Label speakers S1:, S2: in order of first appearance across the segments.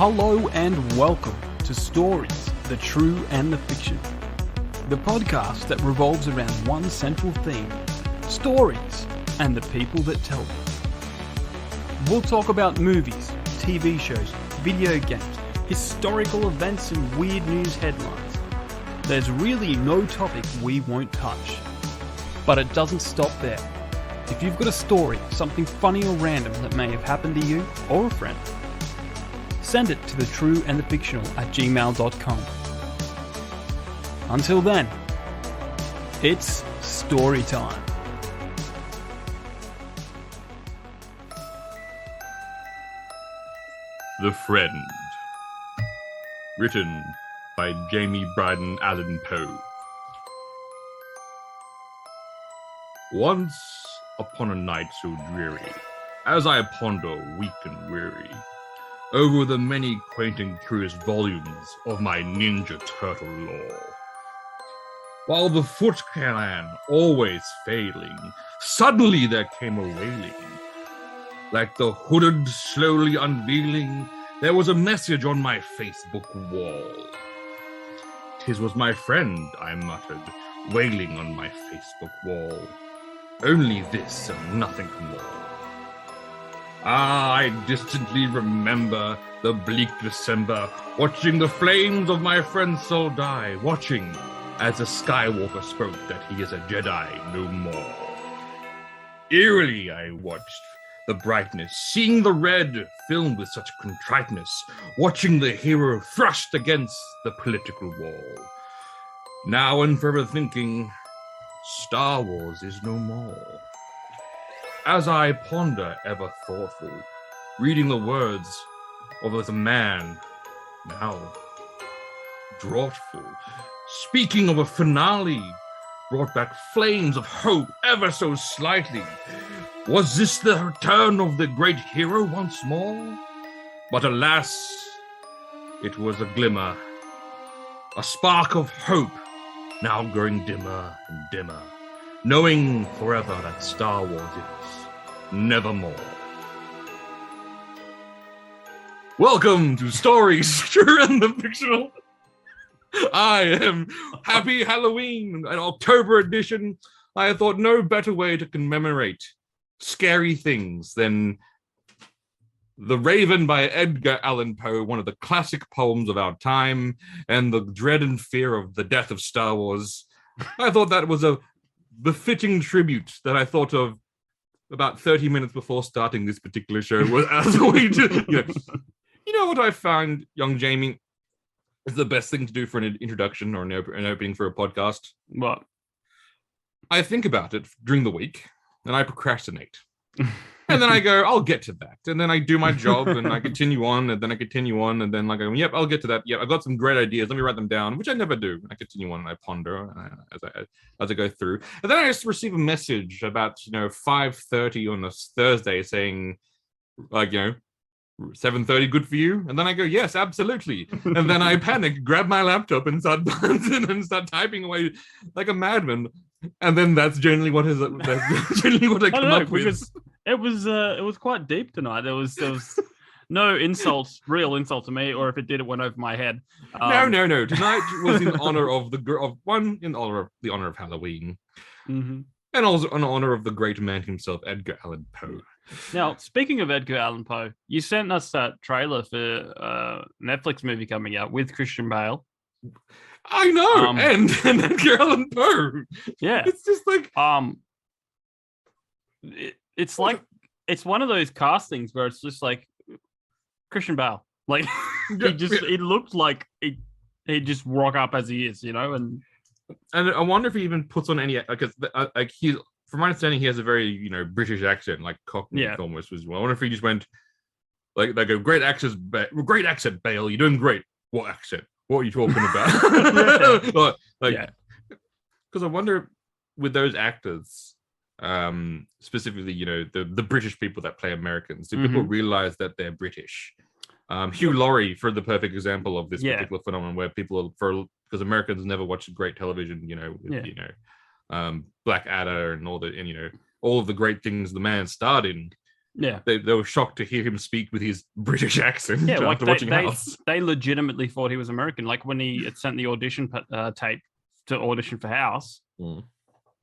S1: Hello and welcome to Stories, the True and the Fiction. The podcast that revolves around one central theme, stories, and the people that tell them. We'll talk about movies, TV shows, video games, historical events, and weird news headlines. There's really no topic we won't touch. But it doesn't stop there. If you've got a story, something funny or random that may have happened to you or a friend, send it to thetrueandthefictional@gmail.com. Until then, it's story time.
S2: The Friend. Written by Jamie Bryden Allen Poe. Once upon a night so dreary, as I ponder weak and weary over the many quaint and curious volumes of my Ninja Turtle lore, while the Foot Clan always failing, suddenly there came a wailing. Like the hooded slowly unveiling, there was a message on my Facebook wall. "'Tis was my friend," I muttered, wailing on my Facebook wall. Only this and nothing more. I distantly remember the bleak December, watching the flames of my friend's soul die, watching as the Skywalker spoke that he is a Jedi no more. Eerily I watched the brightness, seeing the red filmed with such contriteness, watching the hero thrust against the political wall. Now and forever thinking, Star Wars is no more. As I ponder, ever thoughtful, reading the words of a man now draughtful, speaking of a finale, brought back flames of hope ever so slightly. Was this the return of the great hero once more? But alas, it was a glimmer, a spark of hope, now growing dimmer and dimmer, knowing forever that Star Wars is nevermore. Welcome to Stories, True and the Fictional. I am Happy Halloween, an October edition. I thought no better way to commemorate scary things than The Raven by Edgar Allan Poe, one of the classic poems of our time, and the dread and fear of the death of Star Wars. I thought that was a befitting tribute that I thought of about 30 minutes before starting this particular show. As a way to, you know what I found, young Jamie, is the best thing to do for an introduction or an opening for a podcast?
S1: What?
S2: I think about it during the week, and I procrastinate. And then I go, I'll get to that. And then I do my job and I continue on and then I continue on. And then I go, yep, I'll get to that. Yep, I've got some great ideas. Let me write them down, which I never do. I continue on and I ponder as I go through. And then I just receive a message about, 5:30 on a Thursday saying, 7:30 good for you? And then I go, yes, absolutely. And then I panic, grab my laptop and start typing away like a madman. And then that's generally what I come up with.
S1: Because it was quite deep tonight. There was no real insult to me, or if it did, it went over my head.
S2: No. Tonight was in honor of the honor of Halloween,
S1: mm-hmm.
S2: and also in honor of the great man himself, Edgar Allan Poe.
S1: Now, speaking of Edgar Allan Poe, you sent us that trailer for a Netflix movie coming out with Christian Bale.
S2: I know, and Edgar Allan Poe.
S1: Yeah,
S2: it's just like
S1: it's like it's one of those castings where it's just like Christian Bale, like he looked like he just rock up as he is, and
S2: I wonder if he even puts on any because he's, from my understanding, he has a very British accent, like Cockney almost as well. I wonder if he just went like they go great accent, Bale, you're doing great. What accent? What are you talking about? Because I wonder with those actors, specifically, the British people that play Americans, do people realize that they're British? Hugh Laurie, for the perfect example of this particular phenomenon, where people because Americans never watch great television, Blackadder and all of the great things the man starred in.
S1: Yeah.
S2: They were shocked to hear him speak with his British accent
S1: Yeah, like
S2: after watching House.
S1: they legitimately thought he was American. Like when he had sent the audition tape to audition for House,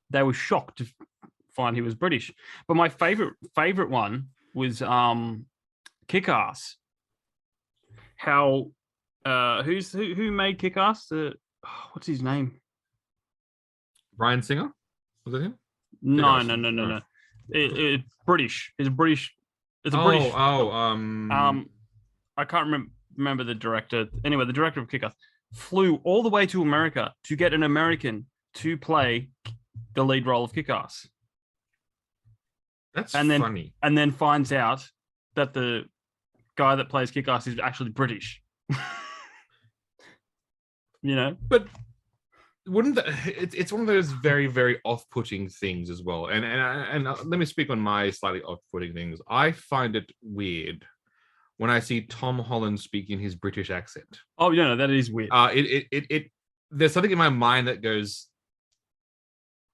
S1: they were shocked to find he was British. But my favorite one was Kick-Ass. How who made Kick-Ass? What's his name?
S2: Bryan Singer? Was that him?
S1: No. British. It's British. It's a British. I can't remember the director. Anyway, the director of Kick-Ass flew all the way to America to get an American to play the lead role of Kick-Ass.
S2: That's funny.
S1: And then finds out that the guy that plays Kick-Ass is actually British.
S2: But wouldn't that, it's one of those very, very off-putting things as well. And let me speak on my slightly off-putting things. I find it weird when I see Tom Holland speaking his British accent.
S1: Oh, yeah, no, that is weird.
S2: There's something in my mind that goes,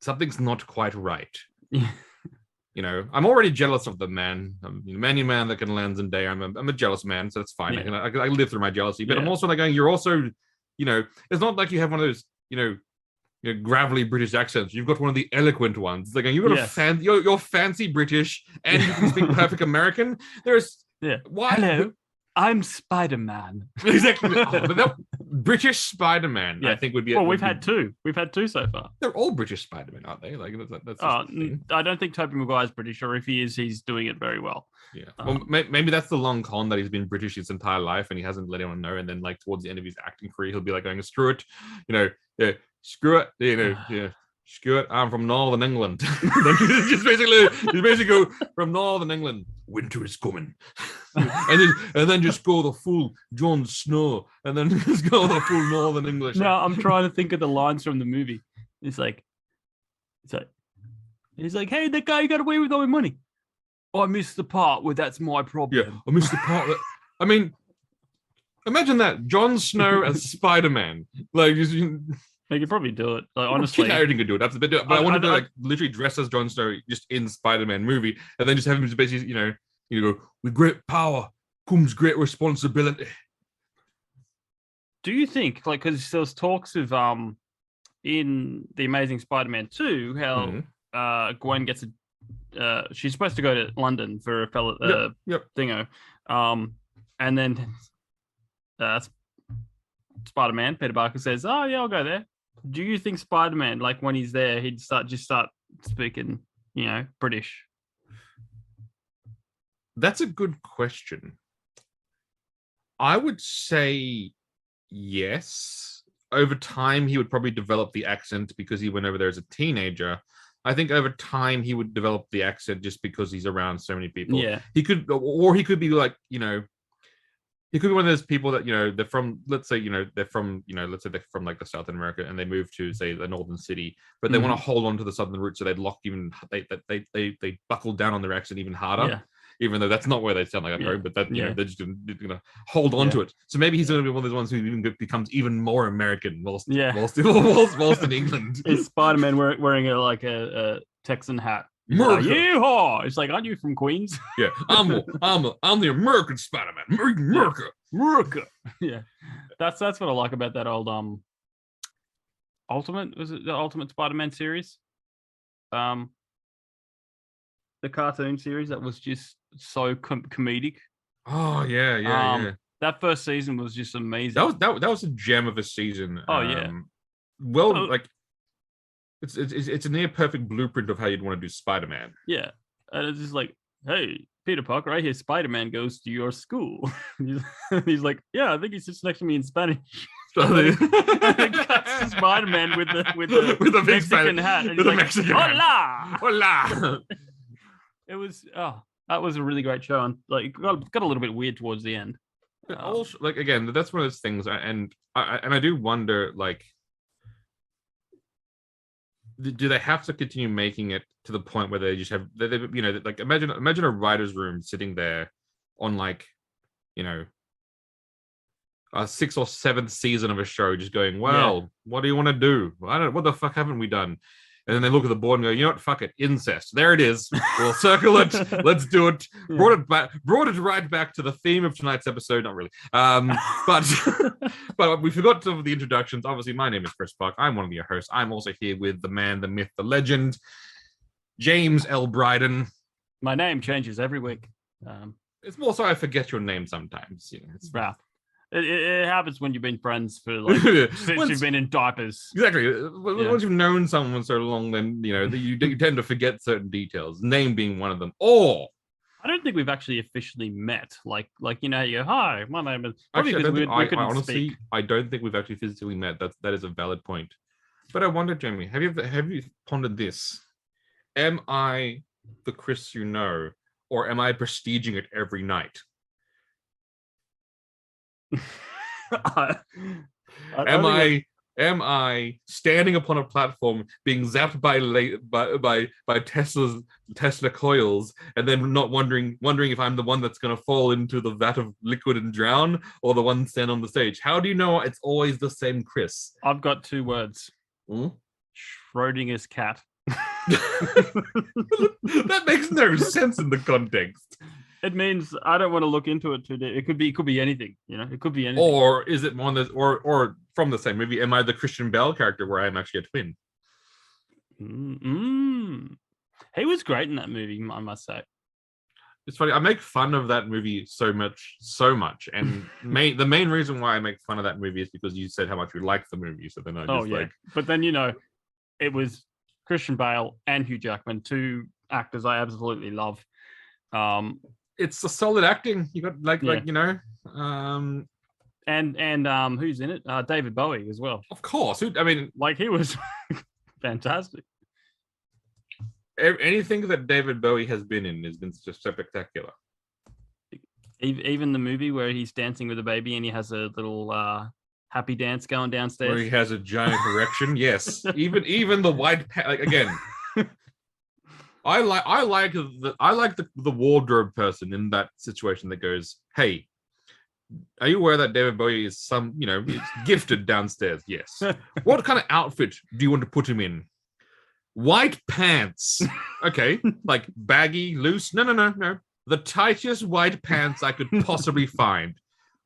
S2: something's not quite right. I'm already jealous of the man. I'm a man that can land Zendaya. I'm a jealous man, so that's fine. Yeah. I live through my jealousy. But I'm also like going, you're also, it's not like you have one of those, gravelly British accents. You've got one of the eloquent ones. It's like you've got you're fancy British and you can speak perfect American. Why?
S1: Hello, I'm Spider-Man.
S2: Exactly. But British Spider-Man, I think would be.
S1: Well, we've had two. We've had two so far.
S2: They're all British Spider-Man, aren't they? Like that's.
S1: I don't think Tobey Maguire's British, or if he is, he's doing it very well.
S2: Yeah. Well, maybe that's the long con that he's been British his entire life and he hasn't let anyone know. And then, like towards the end of his acting career, he'll be like going, "Screw it, screw it, screw it. I'm from Northern England." he's basically go from Northern England. Winter is coming, and then just go the full Jon Snow, and then just go the full Northern English.
S1: No, I'm trying to think of the lines from the movie. He's like, "Hey, that guy got away with all my money." I missed the part where that's my problem.
S2: Yeah, I missed the part that. I mean, imagine that Jon Snow as Spider-Man. Like,
S1: they could probably do it. Like, honestly,
S2: anything could do it. But I wanted to literally dress as Jon Snow just in Spider-Man movie, and then just have him just basically, go, with great power comes great responsibility.
S1: Do you think, because there's talks of in the Amazing Spider-Man 2, how Gwen gets she's supposed to go to London for a fellow thingo, and then Spider-Man Peter Parker says, "Oh yeah, I'll go there." Do you think Spider-Man, like when he's there, he'd start speaking, British?
S2: That's a good question. I would say yes. Over time, he would probably develop the accent because he went over there as a teenager. I think over time he would develop the accent just because he's around so many people.
S1: Yeah,
S2: he could be like, he could be one of those people that, they're from, let's say, they're from like the South America and they move to say the northern city, but they want to hold on to the southern roots, so they buckle down on their accent even harder, even though that's not where they sound like at home, but that they're just gonna hold on to it. So maybe he's gonna be one of those ones who even becomes even more American whilst in England.
S1: Is Spider-Man wearing a Texan hat? Yeehaw! It's like, aren't you from Queens?
S2: Yeah, I'm the American Spider-Man. America.
S1: Yeah, that's what I like about that old Ultimate. Was it the Ultimate Spider-Man series? The cartoon series that was just so comedic.
S2: Oh yeah.
S1: That first season was just amazing.
S2: That was a gem of a season.
S1: Oh yeah.
S2: It's a near perfect blueprint of how you'd want to do Spider-Man.
S1: Yeah, and it's just like, hey, Peter Parker, I hear Spider-Man goes to your school. He's like, yeah, I think he sits next to me in Spanish. So they cuts to Spider-Man with the Mexican hat. And with the Mexican hat. Hola! It was that was a really great show, and like got a little bit weird towards the end.
S2: Also, like again, that's one of those things, and I do wonder, like, do they have to continue making it to the point where they just have, like imagine a writer's room sitting there on like, a 6th or 7th season of a show, just going, well, what do you want to do? What the fuck haven't we done? And then they look at the board and go, you know what, fuck it, incest. There it is. We'll circle it. Let's do it. Brought it right back to the theme of tonight's episode. Not really. But we forgot some of the introductions. Obviously, my name is Chris Park. I'm one of your hosts. I'm also here with the man, the myth, the legend, James L. Bryden.
S1: My name changes every week.
S2: It's more so I forget your name sometimes. You know, it's
S1: rough. It happens when you've been friends for since you've been in diapers.
S2: Exactly. Once you've known someone so long, then you tend to forget certain details. Name being one of them. Or
S1: I don't think we've actually officially met. Like you go, hi, my name is.
S2: Actually, I don't think we've actually physically met. That is a valid point. But I wonder, Jamie, have you pondered this? Am I the Chris you know, or am I prestiging it every night? Am I standing upon a platform being zapped by Tesla coils and then not wondering if I'm the one that's going to fall into the vat of liquid and drown, or the one stand on the stage? How do you know it's always the same Chris?
S1: I've got 2 words. Schrodinger's cat.
S2: That makes no sense in the context.
S1: It means I don't want to look into it too deep. It could be anything, It could be anything.
S2: Or is it one that, or from the same movie? Am I the Christian Bale character where I'm actually a twin?
S1: He was great in that movie, I must say.
S2: It's funny. I make fun of that movie so much, and the main reason why I make fun of that movie is because you said how much you like the movie. So then
S1: but then it was Christian Bale and Hugh Jackman, 2 actors I absolutely love.
S2: It's a solid acting. You got
S1: and who's in it? David Bowie as well.
S2: Of course. He
S1: was fantastic.
S2: Anything that David Bowie has been in has been just so spectacular.
S1: Even the movie where he's dancing with a baby and he has a little happy dance going downstairs.
S2: Where he has a giant erection. Yes. Even the white again. I like the wardrobe person in that situation that goes, hey, are you aware that David Bowie is he's gifted downstairs? Yes. What kind of outfit do you want to put him in? White pants. Okay. Like baggy, loose. No. The tightest white pants I could possibly find.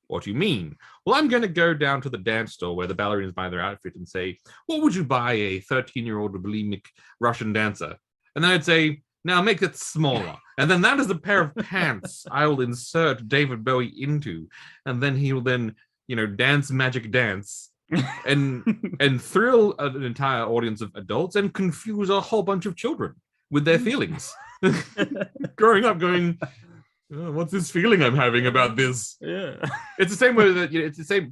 S2: What do you mean? Well, I'm going to go down to the dance store where the ballerinas buy their outfit and say, what would you buy a 13-year-old bulimic Russian dancer? And then I'd say, now make it smaller. And then that is the pair of pants I will insert David Bowie into. And then he will dance magic dance and thrill an entire audience of adults and confuse a whole bunch of children with their feelings. Growing up going, oh, what's this feeling I'm having about this?
S1: Yeah.
S2: It's the same way that it's the same.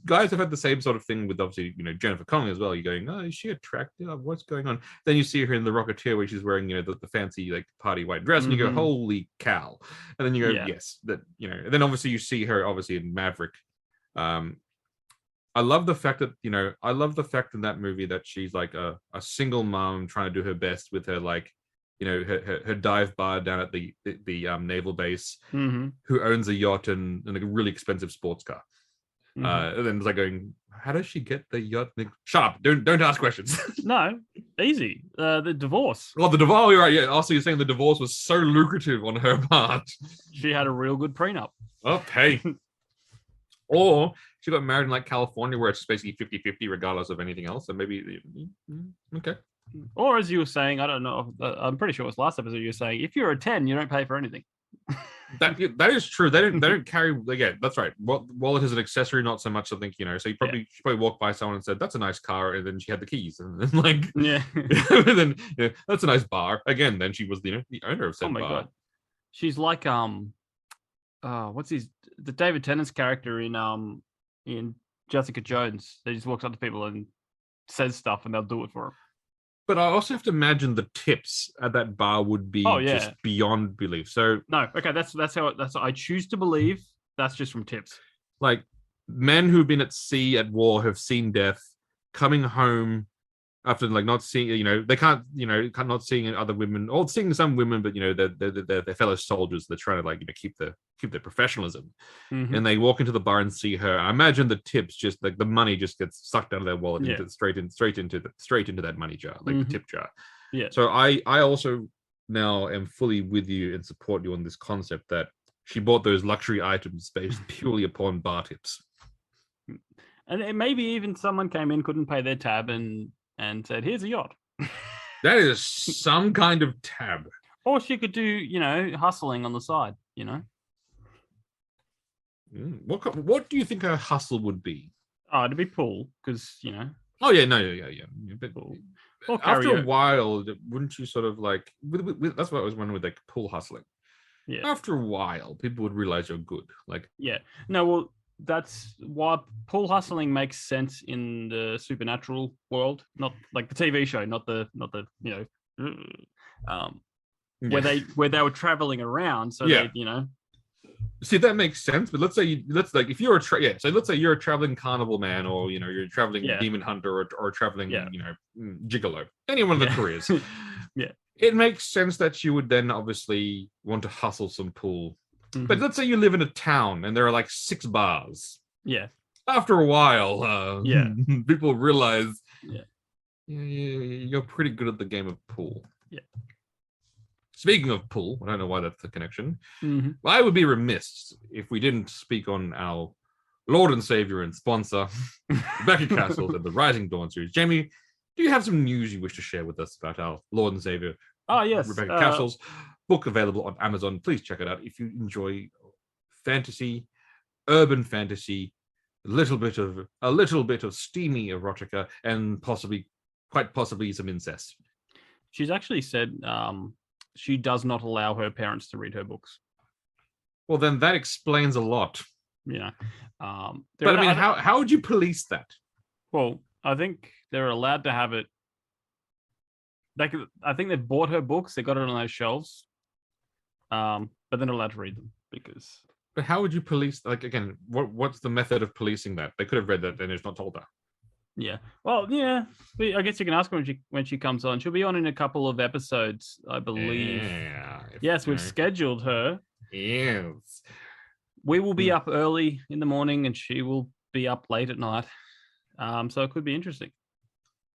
S2: Guys have had the same sort of thing with obviously Jennifer Connelly as well. You're going, oh, is she attractive? What's going on? Then you see her in The Rocketeer where she's wearing the fancy party white dress, and you go, holy cow! And then you go, yes, that And then obviously you see her obviously in Maverick. I love the fact that in that movie that she's like a single mom trying to do her best with her her dive bar down at the naval base, who owns a yacht and a really expensive sports car. And then it's like going, how does she get the yacht? Shut up! Don't ask questions.
S1: No, easy. The divorce.
S2: Well, the divorce. You're right. Yeah. Also, you're saying the divorce was so lucrative on her part.
S1: She had a real good prenup.
S2: Oh, hey. Or she got married in California, where it's basically 50-50 regardless of anything else. So maybe okay.
S1: Or as you were saying, I don't know. I'm pretty sure it was last episode. You were saying if you're a 10, you don't pay for anything.
S2: That is true. They don't carry. Yeah, that's right. Wallet is an accessory, not so much. I think So she probably walked by someone and said, "That's a nice car," and then she had the keys, and then and then that's a nice bar. Again, then she was the owner of said bar. Oh my god,
S1: she's like the David Tennant's character in Jessica Jones. They just walks up to people and says stuff, and they'll do it for him.
S2: But I also have to imagine the tips at that bar would be just beyond belief. So
S1: no, okay, that's how I choose to believe. That's just from tips.
S2: Like men who've been at sea at war have seen death, coming home after like not seeing, they can't, not seeing other women, or seeing some women, but they're fellow soldiers. They're trying to like keep their professionalism, and they walk into the bar and see her. I imagine the tips, just like the money, just gets sucked out of their wallet straight into that money jar, like the tip jar.
S1: Yeah.
S2: So I also now am fully with you and support you on this concept that she bought those luxury items based purely upon bar tips.
S1: And maybe even someone came in, couldn't pay their tab, and said, "Here's a yacht."
S2: That is some kind of tab.
S1: Or she could do, hustling on the side.
S2: What do you think her hustle would be?
S1: Oh, it'd be pool, because
S2: Oh yeah, no, yeah. But
S1: pool.
S2: after a while, wouldn't you sort of like? That's what I was wondering with like pool hustling.
S1: Yeah.
S2: After a while, people would realize you're good. Like.
S1: Yeah. No. Well, that's why pool hustling makes sense in the supernatural world, not like the TV show, not the where they were traveling around. So they,
S2: See, that makes sense. But let's say if you're so let's say you're a traveling carnival man, or you're a traveling demon hunter, or traveling gigolo, any one of the careers. It makes sense that you would then obviously want to hustle some pool. But let's say you live in a town and there are like 6 bars.
S1: Yeah.
S2: After a while, people realize you're pretty good at the game of pool.
S1: Yeah.
S2: Speaking of pool, I don't know why that's the connection. I would be remiss if we didn't speak on our Lord and Savior and sponsor, Rebecca Cassells and the Rising Dawn series. Jamie, do you have some news you wish to share with us about our Lord and Savior?
S1: Oh, yes.
S2: Rebecca Cassells. Book available on Amazon. Please check it out if you enjoy fantasy, urban fantasy, a little bit of steamy erotica, and quite possibly some incest.
S1: She's actually said she does not allow her parents to read her books.
S2: Well, then that explains a lot.
S1: But
S2: I mean, how would you police that?
S1: Well, I think they're allowed to have it. I think they bought her books. They got it on those shelves. But they're not allowed to read them because.
S2: But how would you police? Like again, what's the method of policing that? They could have read that and it's not told her.
S1: Yeah. Well, yeah. I guess you can ask her when she comes on. She'll be on in a couple of episodes, I believe. Yes, we've scheduled her.
S2: Yes.
S1: We will be up early in the morning, and she will be up late at night. So it could be interesting.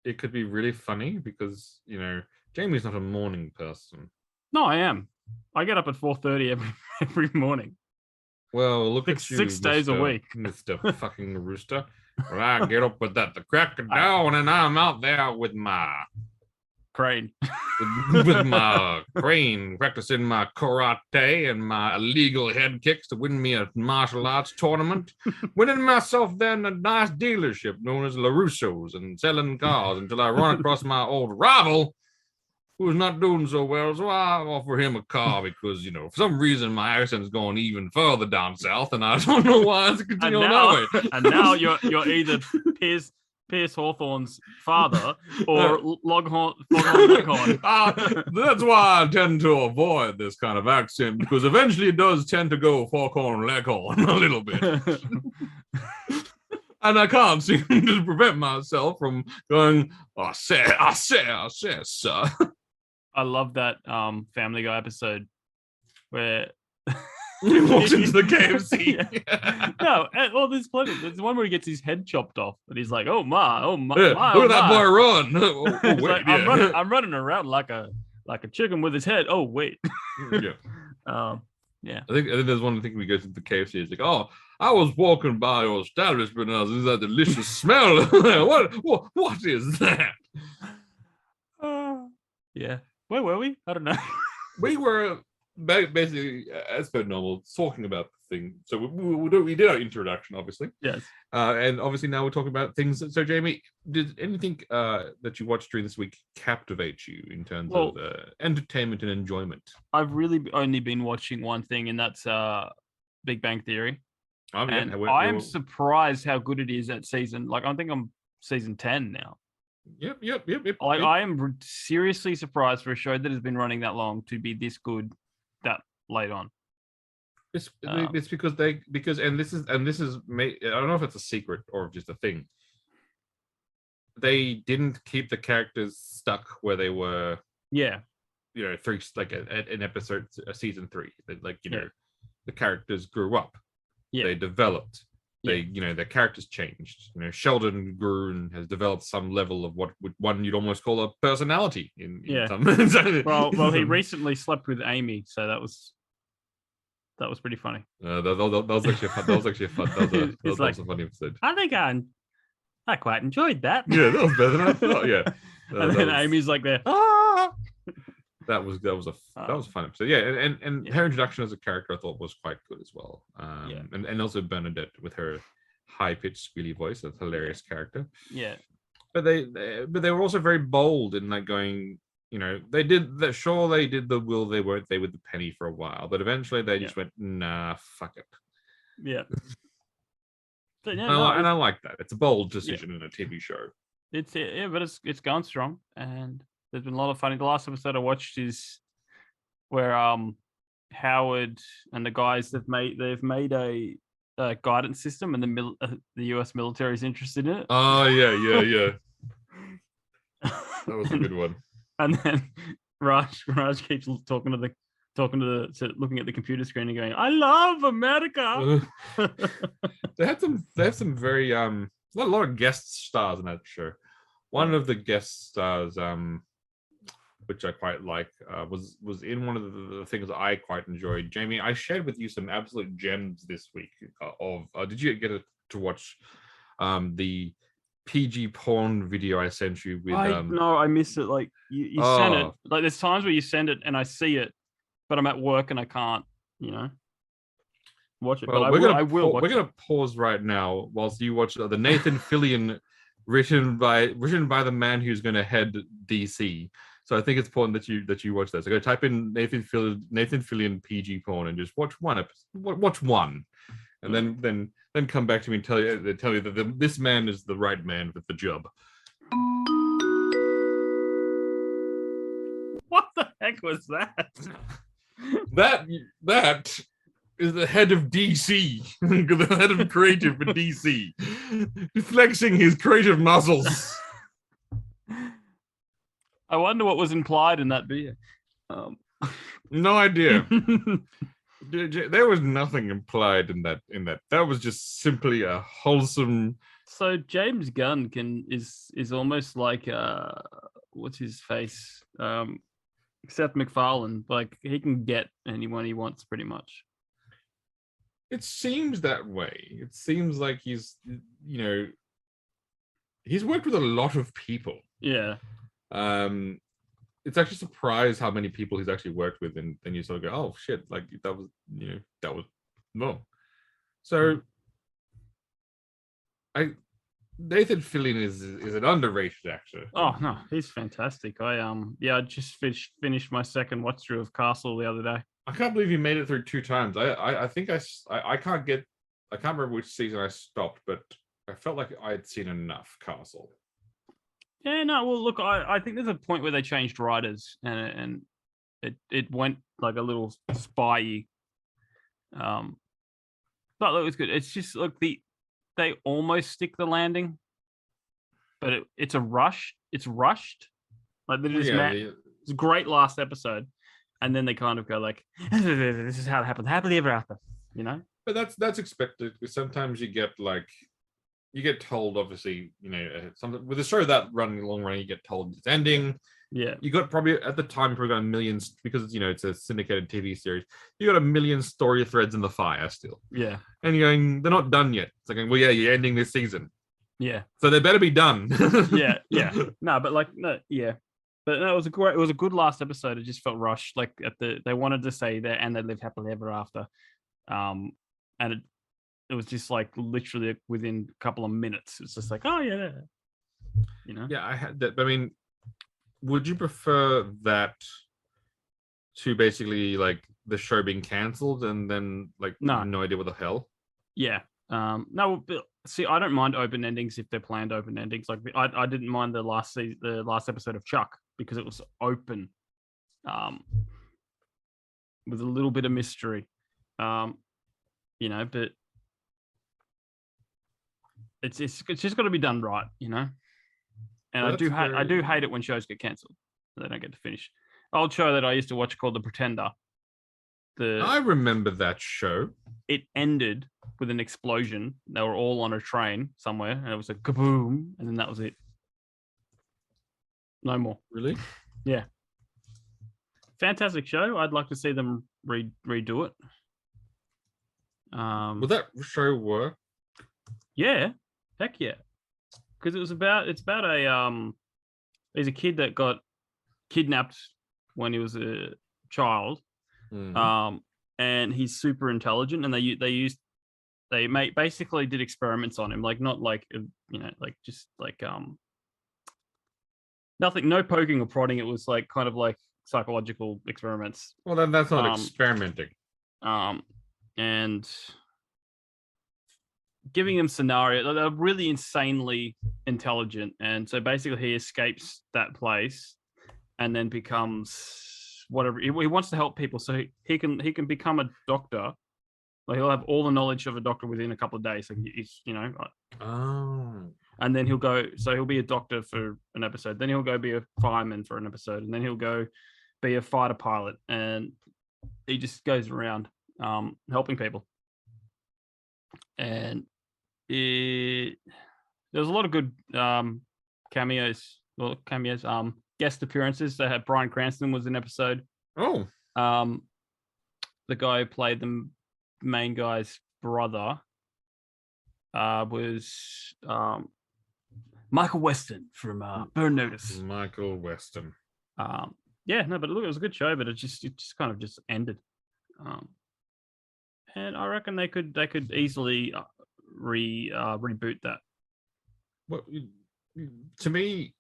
S2: It could be really funny because Jamie's not a morning person.
S1: No, I am. I get up at 4:30 every morning.
S2: Well, look at you,
S1: 6 days a week,
S2: Mr. fucking Rooster. Well, I get up at the crack of dawn, and I'm out there with my
S1: crane,
S2: with my crane, practicing my karate and my illegal head kicks to win me a martial arts tournament, winning myself then a nice dealership known as LaRusso's and selling cars until I run across my old rival who's not doing so well. So I offer him a car because, for some reason my accent's going even further down south and I don't know why it's continuing that way.
S1: And now you're either Pierce Hawthorne's father or Foghorn Leghorn.
S2: That's why I tend to avoid this kind of accent because eventually it does tend to go Foghorn Leghorn a little bit. And I can't seem to prevent myself from going, I say, sir.
S1: I love that Family Guy episode where
S2: he walks into the KFC.
S1: No, well, there's plenty. There's one where he gets his head chopped off, and he's like, "Oh my,
S2: look at that boy run!" Wait,
S1: like, I'm running around like a chicken with his head. Oh wait,
S2: yeah.
S1: I
S2: think there's one thing we go to the KFC. It's like, oh, I was walking by your establishment and I was in that delicious smell. What is that?
S1: Yeah. Where were we? I don't know.
S2: We were basically, as per normal, talking about the thing. So we did our introduction, obviously.
S1: Yes.
S2: And obviously now we're talking about things. So Jamie, did anything that you watched during this week captivate you in terms of entertainment and enjoyment?
S1: I've really only been watching one thing, and that's Big Bang Theory. I am surprised how good it is at season. Like, I think I'm season 10 now.
S2: Yep.
S1: Like, I am seriously surprised for a show that has been running that long to be this good that late on.
S2: It's because this is I don't know if it's a secret or just a thing. they didn't keep the characters stuck where they were.
S1: Yeah.
S2: Three an episode, season 3. That
S1: Yeah.
S2: the characters grew up.
S1: Yeah.
S2: They developed.
S1: Yeah.
S2: Their characters changed. Sheldon grew and has developed some level of what one you'd almost call a personality in some.
S1: well, he recently slept with Amy, so that was pretty funny.
S2: That was actually fun. That was actually fun. That was a funny episode.
S1: I think I quite enjoyed that.
S2: Yeah, that was better than I thought. Yeah.
S1: And then Amy's like there.
S2: That was a fun episode. Yeah, and her introduction as a character I thought was quite good as well. And also Bernadette with her high-pitched squealy voice, that's a hilarious character.
S1: Yeah.
S2: But they were also very bold in like going, they did that. Sure, they did the will they weren't they with the penny for a while, but eventually they just went, nah, fuck it.
S1: Yeah. But
S2: I like that. It's a bold decision in a TV show.
S1: But it's gone strong, and there's been a lot of funny. The last episode I watched is where Howard and the guys they've made a guidance system, and the US military is interested in it.
S2: Oh yeah. That was a good one.
S1: And then Raj keeps looking at the computer screen and going, "I love America."
S2: They have some very a lot of guest stars in that show. One of the guest stars, which I quite like, was in one of the things I quite enjoyed. Jamie, I shared with you some absolute gems this week. Did you get to watch the PG porn video I sent you with?
S1: No, I missed it. Like you sent it. Like there's times where you send it and I see it, but I'm at work and I can't, watch it.
S2: Well,
S1: but
S2: we're gonna pause right now whilst you watch the Nathan Fillion, written by the man who's going to head DC. So I think it's important that you watch that. So go type in Nathan Fillion PG porn and just watch one episode. Watch one, and then come back to me and tell you that this man is the right man with the job.
S1: What the heck was that?
S2: That is the head of DC, the head of creative for DC, flexing his creative muscles.
S1: I wonder what was implied in that video.
S2: No idea. There was nothing implied in that. That was just simply a wholesome.
S1: So James Gunn is almost like what's his face? Seth MacFarlane. Like he can get anyone he wants, pretty much.
S2: It seems that way. It seems like he's worked with a lot of people.
S1: Yeah.
S2: It's actually surprised how many people he's actually worked with, and then you sort of go, oh shit, like that was no. So Nathan Fillion is an underrated actor.
S1: Oh no, he's fantastic. I just finished my second watch through of Castle the other day.
S2: I can't believe you made it through 2 times. I think I can't remember which season I stopped, but I felt like I had seen enough Castle.
S1: Yeah, no. Well, look, I think there's a point where they changed writers, and it went like a little spy-y. But look, it was good. It's just look they almost stick the landing, but it's a rush. It's rushed. Like they just it's a great last episode, and then they kind of go like, "This is how it happens, happily ever after,"
S2: But that's expected, because sometimes you get told, obviously, something with a show that running long run, you get told it's ending.
S1: Yeah,
S2: you got probably at the time got millions, because it's a syndicated TV series. You got a million story threads in the fire still.
S1: Yeah,
S2: and you're going, they're not done yet. It's like, well, yeah, you're ending this season.
S1: Yeah,
S2: so they better be done.
S1: yeah. No, but but no, it was a good last episode. It just felt rushed. Like they wanted to say that, and they lived happily ever after, and it was just like literally within a couple of minutes. It's just like, oh yeah,
S2: Yeah, I had that. I mean, would you prefer that to basically like the show being cancelled and then like no idea what the hell?
S1: Yeah. No, but see, I don't mind open endings if they're planned open endings. Like I didn't mind the last episode of Chuck because it was open, with a little bit of mystery, but it's just got to be done right, And I do hate it when shows get cancelled. They don't get to finish. Old show that I used to watch called The Pretender.
S2: I remember that show.
S1: It ended with an explosion. They were all on a train somewhere, and it was a kaboom, and then that was it. No more.
S2: Really?
S1: Yeah. Fantastic show. I'd like to see them redo it.
S2: Will that show work?
S1: Yeah. Heck yeah. Because it's about he's a kid that got kidnapped when he was a child.
S2: Mm-hmm.
S1: And he's super intelligent, and they basically did experiments on him, like not like like just like nothing, no poking or prodding. It was like kind of like psychological experiments.
S2: Well, then that's not experimenting.
S1: And giving them scenario, they're really insanely intelligent, and so basically he escapes that place and then becomes whatever he wants to help people, so he can become a doctor. Like he'll have all the knowledge of a doctor within a couple of days. So he's and then he'll be a doctor for an episode, then he'll go be a fireman for an episode, and then he'll go be a fighter pilot, and he just goes around helping people. And there's a lot of good cameos, guest appearances. They had Bryan Cranston was an episode.
S2: Oh,
S1: the guy who played the main guy's brother was Michael Weston from Burn Notice.
S2: Michael Weston.
S1: Yeah, no, but look, it was a good show, but it just kind of just ended. And I reckon they could easily reboot that.
S2: Well, to me,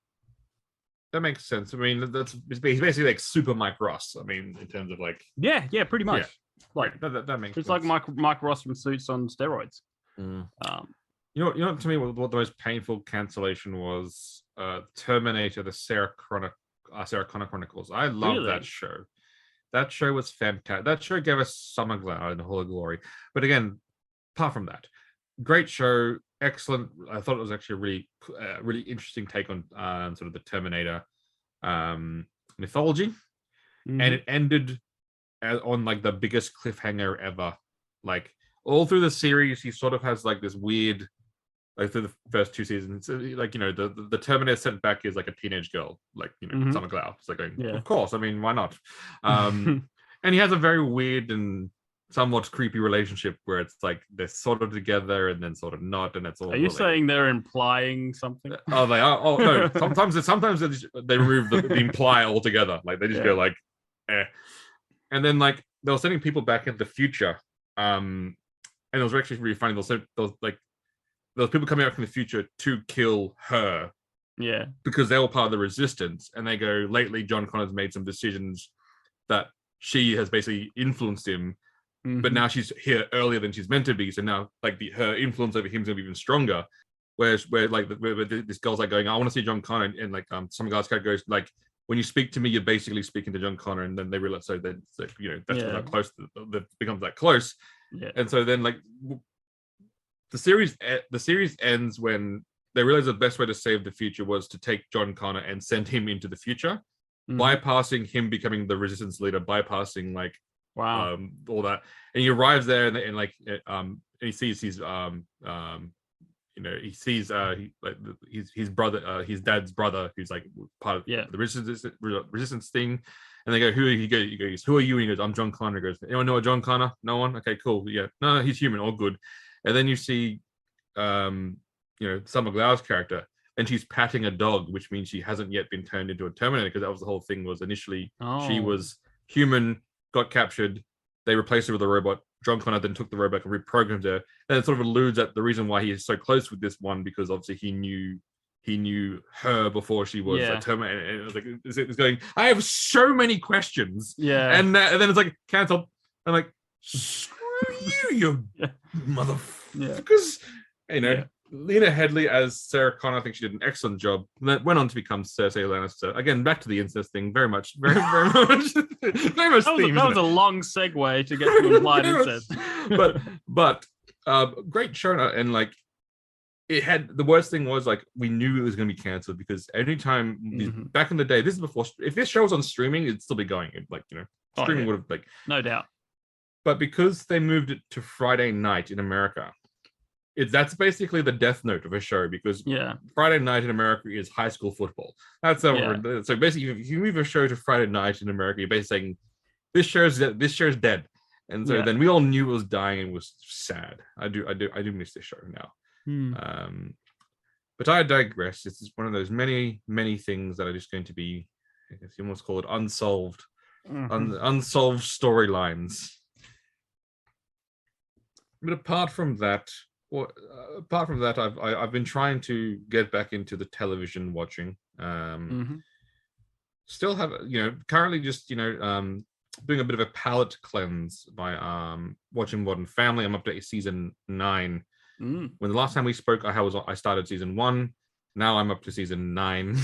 S2: that makes sense. I mean, he's basically like Super Mike Ross. I mean, in terms of like
S1: yeah, pretty much.
S2: Yeah. Like that makes
S1: it's
S2: sense.
S1: like Mike Ross from Suits on steroids.
S2: You know, to me, what the most painful cancellation was Terminator: The Sarah Connor Chronicles. I love that show. That show was fantastic. That show gave us Summer Glau in the Hall of Glory. But again, apart from that, great show, excellent. I thought it was actually a really interesting take on sort of the Terminator mythology, and it ended on like the biggest cliffhanger ever. Like all through the series, he sort of has like this weird, like through the first two seasons, like the Terminator sent back is like a teenage girl, like Summer Glau. It's like going, of course. I mean, why not? And he has a very weird and somewhat creepy relationship where it's like they're sort of together and then sort of not, and it's all.
S1: Are you saying they're implying something?
S2: Oh, they are. Oh no. Sometimes they remove the imply altogether. Like they just go like, eh. And then like they were sending people back into the future, and it was actually really funny. There was people coming out from the future to kill her.
S1: Yeah. Because
S2: they were part of the resistance. And they go, lately, John Connor's made some decisions that she has basically influenced him. But now she's here earlier than she's meant to be. So now like her influence over him is going to be even stronger. Where this girl's like going, I want to see John Connor. And like some guy's character goes like, when you speak to me, you're basically speaking to John Connor. And then they realize, so that, that's how close that becomes that close.
S1: Yeah.
S2: And so then like, the series ends when they realize the best way to save the future was to take John Connor and send him into the future, bypassing him becoming the resistance leader, bypassing like all that. And he arrives there and he sees his his brother, his dad's brother, who's like part of the resistance thing. And they go, who are you? He goes, who are you? And he goes, I'm John Connor. He goes, anyone know a John Connor? No one? Okay, cool. Yeah. No, he's human. All good. And then you see, Summer Glau's character, and she's patting a dog, which means she hasn't yet been turned into a Terminator, because that was the whole thing. Was initially she was human, got captured, they replaced her with a robot. John Connor then took the robot and reprogrammed her. And it sort of alludes at the reason why he is so close with this one, because obviously he knew her before she was a Terminator. And it was like it's going, I have so many questions.
S1: Yeah.
S2: And then it's like cancelled. I'm like, you motherfuckers. Lena Headey as Sarah Connor, I think she did an excellent job. That went on to become Cersei Lannister. Again, back to the incest thing. Very much. That
S1: was a long segue to get to implied incest.
S2: but great show, and like it had the worst thing was like we knew it was going to be canceled because anytime back in the day, this is before if this show was on streaming, it'd still be going. Like streaming would have like
S3: no doubt.
S2: But because they moved it to Friday night in America, that's basically the death note of a show because Friday night in America is high school football. That's so basically if you move a show to Friday night in America, you're basically saying this show's dead. And so then we all knew it was dying and it was sad. I do miss this show now. But I digress. It's one of those many things that are just going to be, I guess you almost call it unsolved, unsolved storylines. But apart from that, I've been trying to get back into the television watching. Still have currently just doing a bit of a palate cleanse by watching Modern Family. I'm up to season 9. When the last time we spoke, I started season 1. Now I'm up to season 9.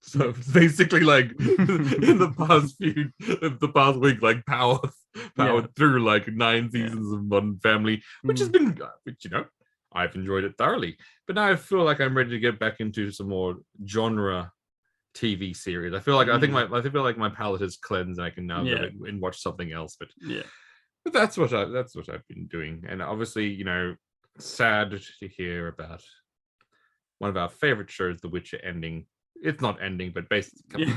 S2: So it's basically like in the past week, like powered through like 9 seasons of Modern Family, which has been, I've enjoyed it thoroughly. But now I feel like I'm ready to get back into some more genre TV series. I feel like I feel like my palate is cleansed and I can now go and watch something else. But that's what I've been doing. And obviously, sad to hear about one of our favorite shows, The Witcher, ending. It's not ending, but basically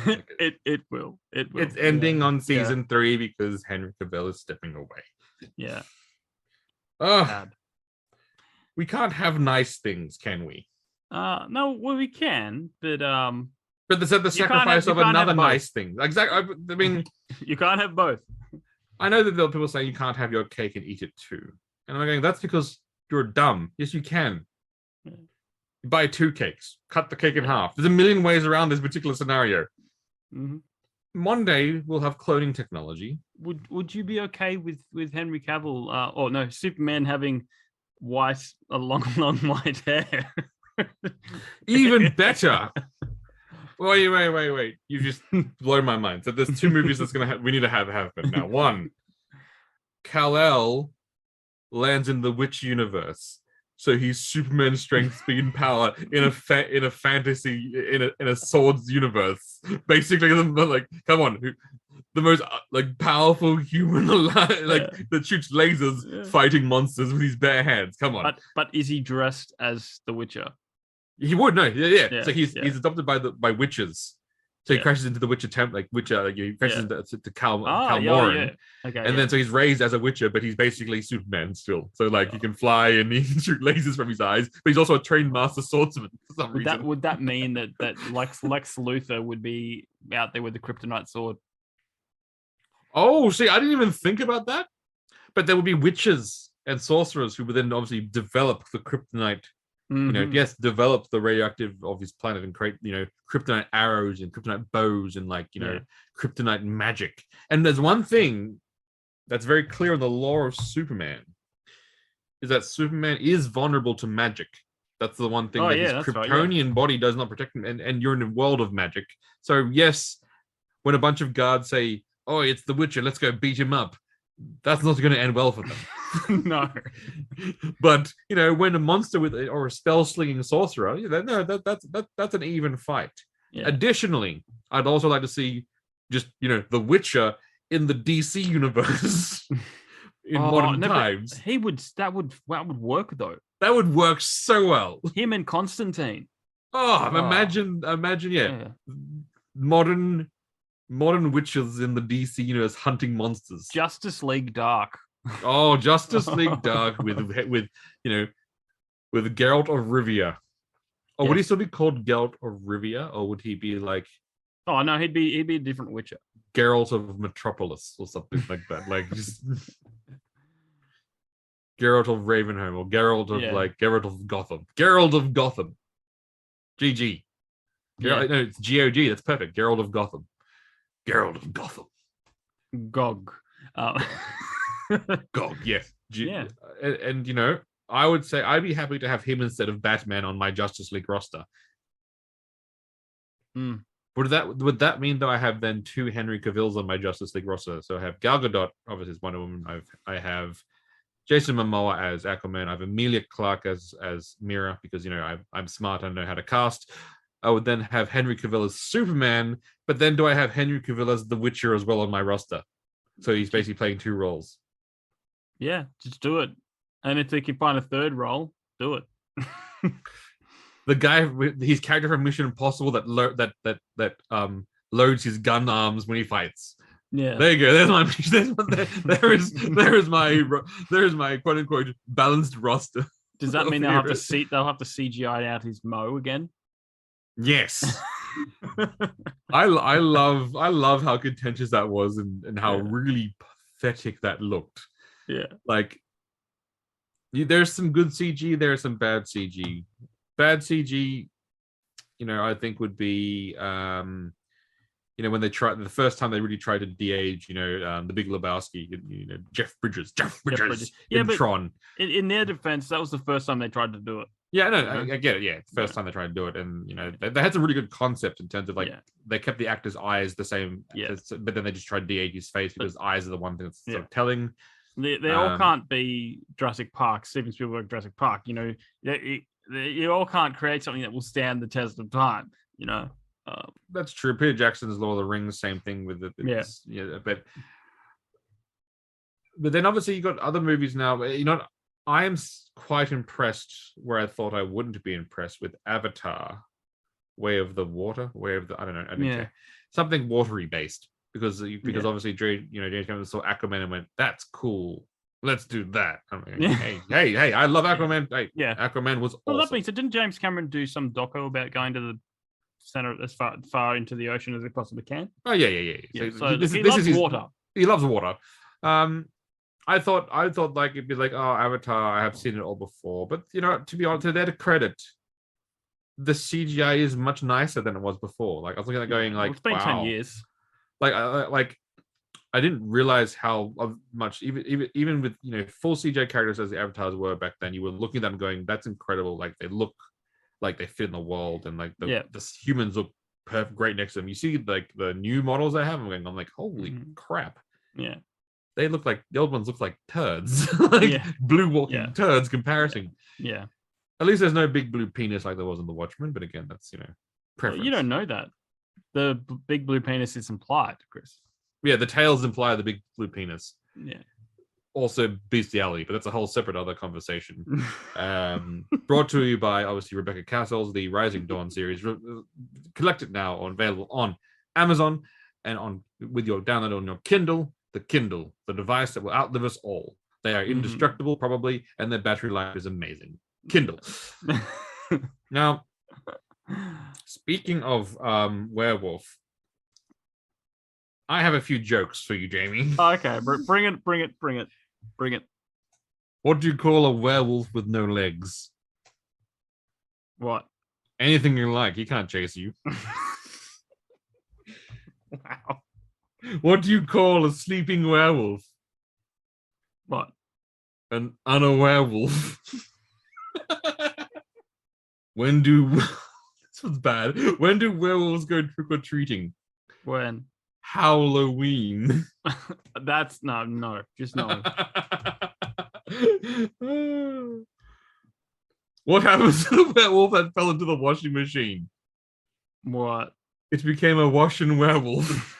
S3: it will.
S2: It's ending on season 3 because Henry Cavill is stepping away.
S3: Yeah.
S2: We can't have nice things, can we?
S3: No, well we can, but
S2: that's at the sacrifice of another nice thing. Exactly. I mean,
S3: you can't have both.
S2: I know that there are people saying you can't have your cake and eat it too, and I'm going, that's because you're dumb. Yes, you can. You buy 2 cakes, cut the cake in half. There's a million ways around this particular scenario. One day we'll have cloning technology.
S3: Would you be okay with Henry Cavill Superman having long white hair?
S2: Even better. Wait. You just blown my mind. So there's 2 movies that's we need to have happen now. 1, Kal-El lands in the Witch universe. So he's Superman strength, speed, and power in a fantasy in a swords universe. Basically, like, come on, the most like powerful human alive, that shoots lasers, fighting monsters with his bare hands. Come on.
S3: But is he dressed as the Witcher?
S2: He would So he's adopted by witches. So he crashes into the Witcher temple, he crashes into Calmoran.
S3: Okay,
S2: and then so he's raised as a Witcher, but he's basically Superman still. So he can fly and he can shoot lasers from his eyes, but he's also a trained master swordsman for some reason.
S3: Would that mean that Lex Luthor would be out there with the kryptonite sword?
S2: Oh, see, I didn't even think about that. But there would be witches and sorcerers who would then obviously develop the kryptonite. Develop the radioactive of his planet and create, kryptonite arrows and kryptonite bows and kryptonite magic. And there's one thing that's very clear in the lore of Superman is that Superman is vulnerable to magic. That's the one thing that his Kryptonian body does not protect him. And you're in a world of magic. So yes, when a bunch of guards say, "Oh, it's the Witcher, let's go beat him up," that's not going to end well for them.
S3: No.
S2: But when a monster or a spell slinging sorcerer, that's an even fight. Additionally, I'd also like to see just the Witcher in the DC universe in modern times.
S3: That would work though.
S2: That would work so well.
S3: Him and Constantine.
S2: Imagine modern witches in the DC universe hunting monsters.
S3: Justice League Dark.
S2: Oh, Justice League Dark with Geralt of Rivia. Or would he still be called Geralt of Rivia, or would he be like?
S3: Oh no, he'd be a different Witcher.
S2: Geralt of Metropolis or something like that. Just Geralt of Ravenholm or Geralt of Gotham. Geralt of Gotham. GG. No, it's GOG. That's perfect. Geralt of Gotham. Geralt of Gotham.
S3: GOG.
S2: GOG, yes. And I would say I'd be happy to have him instead of Batman on my Justice League roster. Would that mean that I have then 2 Henry Cavills on my Justice League roster? So I have Gal Gadot, obviously is Wonder Woman. I have Jason Momoa as Aquaman. I have Emilia Clarke as Mira because I'm smart. I know how to cast. I would then have Henry Cavill as Superman, but then do I have Henry Cavill as The Witcher as well on my roster? So he's basically playing 2 roles.
S3: Yeah, just do it. And if they can find a third role, do it.
S2: The guy with his character from Mission Impossible that loads his gun arms when he fights.
S3: Yeah,
S2: there you go. There is my quote unquote balanced roster.
S3: Does that mean they'll have to CGI out his Mo again?
S2: Yes. I love how contentious that was and how really pathetic that looked.
S3: Yeah.
S2: Like there's some good CG, there's some bad CG. Bad CG, I think would be when they tried the first time they really tried to de-age, the Big Lebowski, Jeff Bridges in Tron.
S3: In their defense, that was the first time they tried to do it.
S2: Yeah, no, I get it. Yeah, first time they tried to do it, and they had some really good concept in terms of they kept the actor's eyes the same, but then they just tried to de-age his face because eyes are the one thing that's sort of telling.
S3: They all can't be Jurassic Park, Steven Spielberg, Jurassic Park. You all can't create something that will stand the test of time.
S2: That's true. Peter Jackson's Lord of the Rings, same thing with it. But then obviously you got other movies now. I am quite impressed where I thought I wouldn't be impressed with Avatar, Way of the Water, I don't know, something watery based because obviously James Cameron saw Aquaman and went, that's cool. Let's do that. I'm like, hey, I love Aquaman. Hey, Aquaman was awesome.
S3: Well, that being said, didn't James Cameron do some doco about going to the center as far into the ocean as he possibly can?
S2: Oh yeah.
S3: So he loves water.
S2: He loves water. I thought like it'd be like, oh, Avatar, I have seen it all before. But to be honest, to their credit, the CGI is much nicer than it was before. Like I was looking at it going like,
S3: it's been
S2: wow.
S3: 10 years.
S2: Like I didn't realize how much even with full CGI characters as the avatars were back then, you were looking at them going, that's incredible. Like they look like they fit in the world, and like the humans look perfect, great next to them. You see like the new models they have, I'm like, holy crap.
S3: Yeah.
S2: They look like the old ones look like turds, blue walking turds comparison.
S3: Yeah.
S2: At least there's no big blue penis like there was in The Watchmen, but again, that's preference.
S3: Well, you don't know that. The big blue penis is implied, Chris.
S2: Yeah, the tails imply the big blue penis.
S3: Yeah.
S2: Also bestiality, but that's a whole separate other conversation. Brought to you by obviously Rebecca Cassells, the Rising Dawn series. Collected now or available on Amazon and with your download on your Kindle. The Kindle, the device that will outlive us all. They are indestructible, probably, and their battery life is amazing. Kindle. Now, speaking of werewolf, I have a few jokes for you, Jamie.
S3: Okay, bring it.
S2: What do you call a werewolf with no legs?
S3: What?
S2: Anything you like. He can't chase you.
S3: Wow.
S2: What do you call a sleeping werewolf?
S3: What?
S2: An unaware-wolf. This was bad. When do werewolves go trick-or-treating?
S3: When?
S2: Halloween.
S3: That's no, just no.
S2: What happens to the werewolf that fell into the washing machine?
S3: What?
S2: It became a washing werewolf.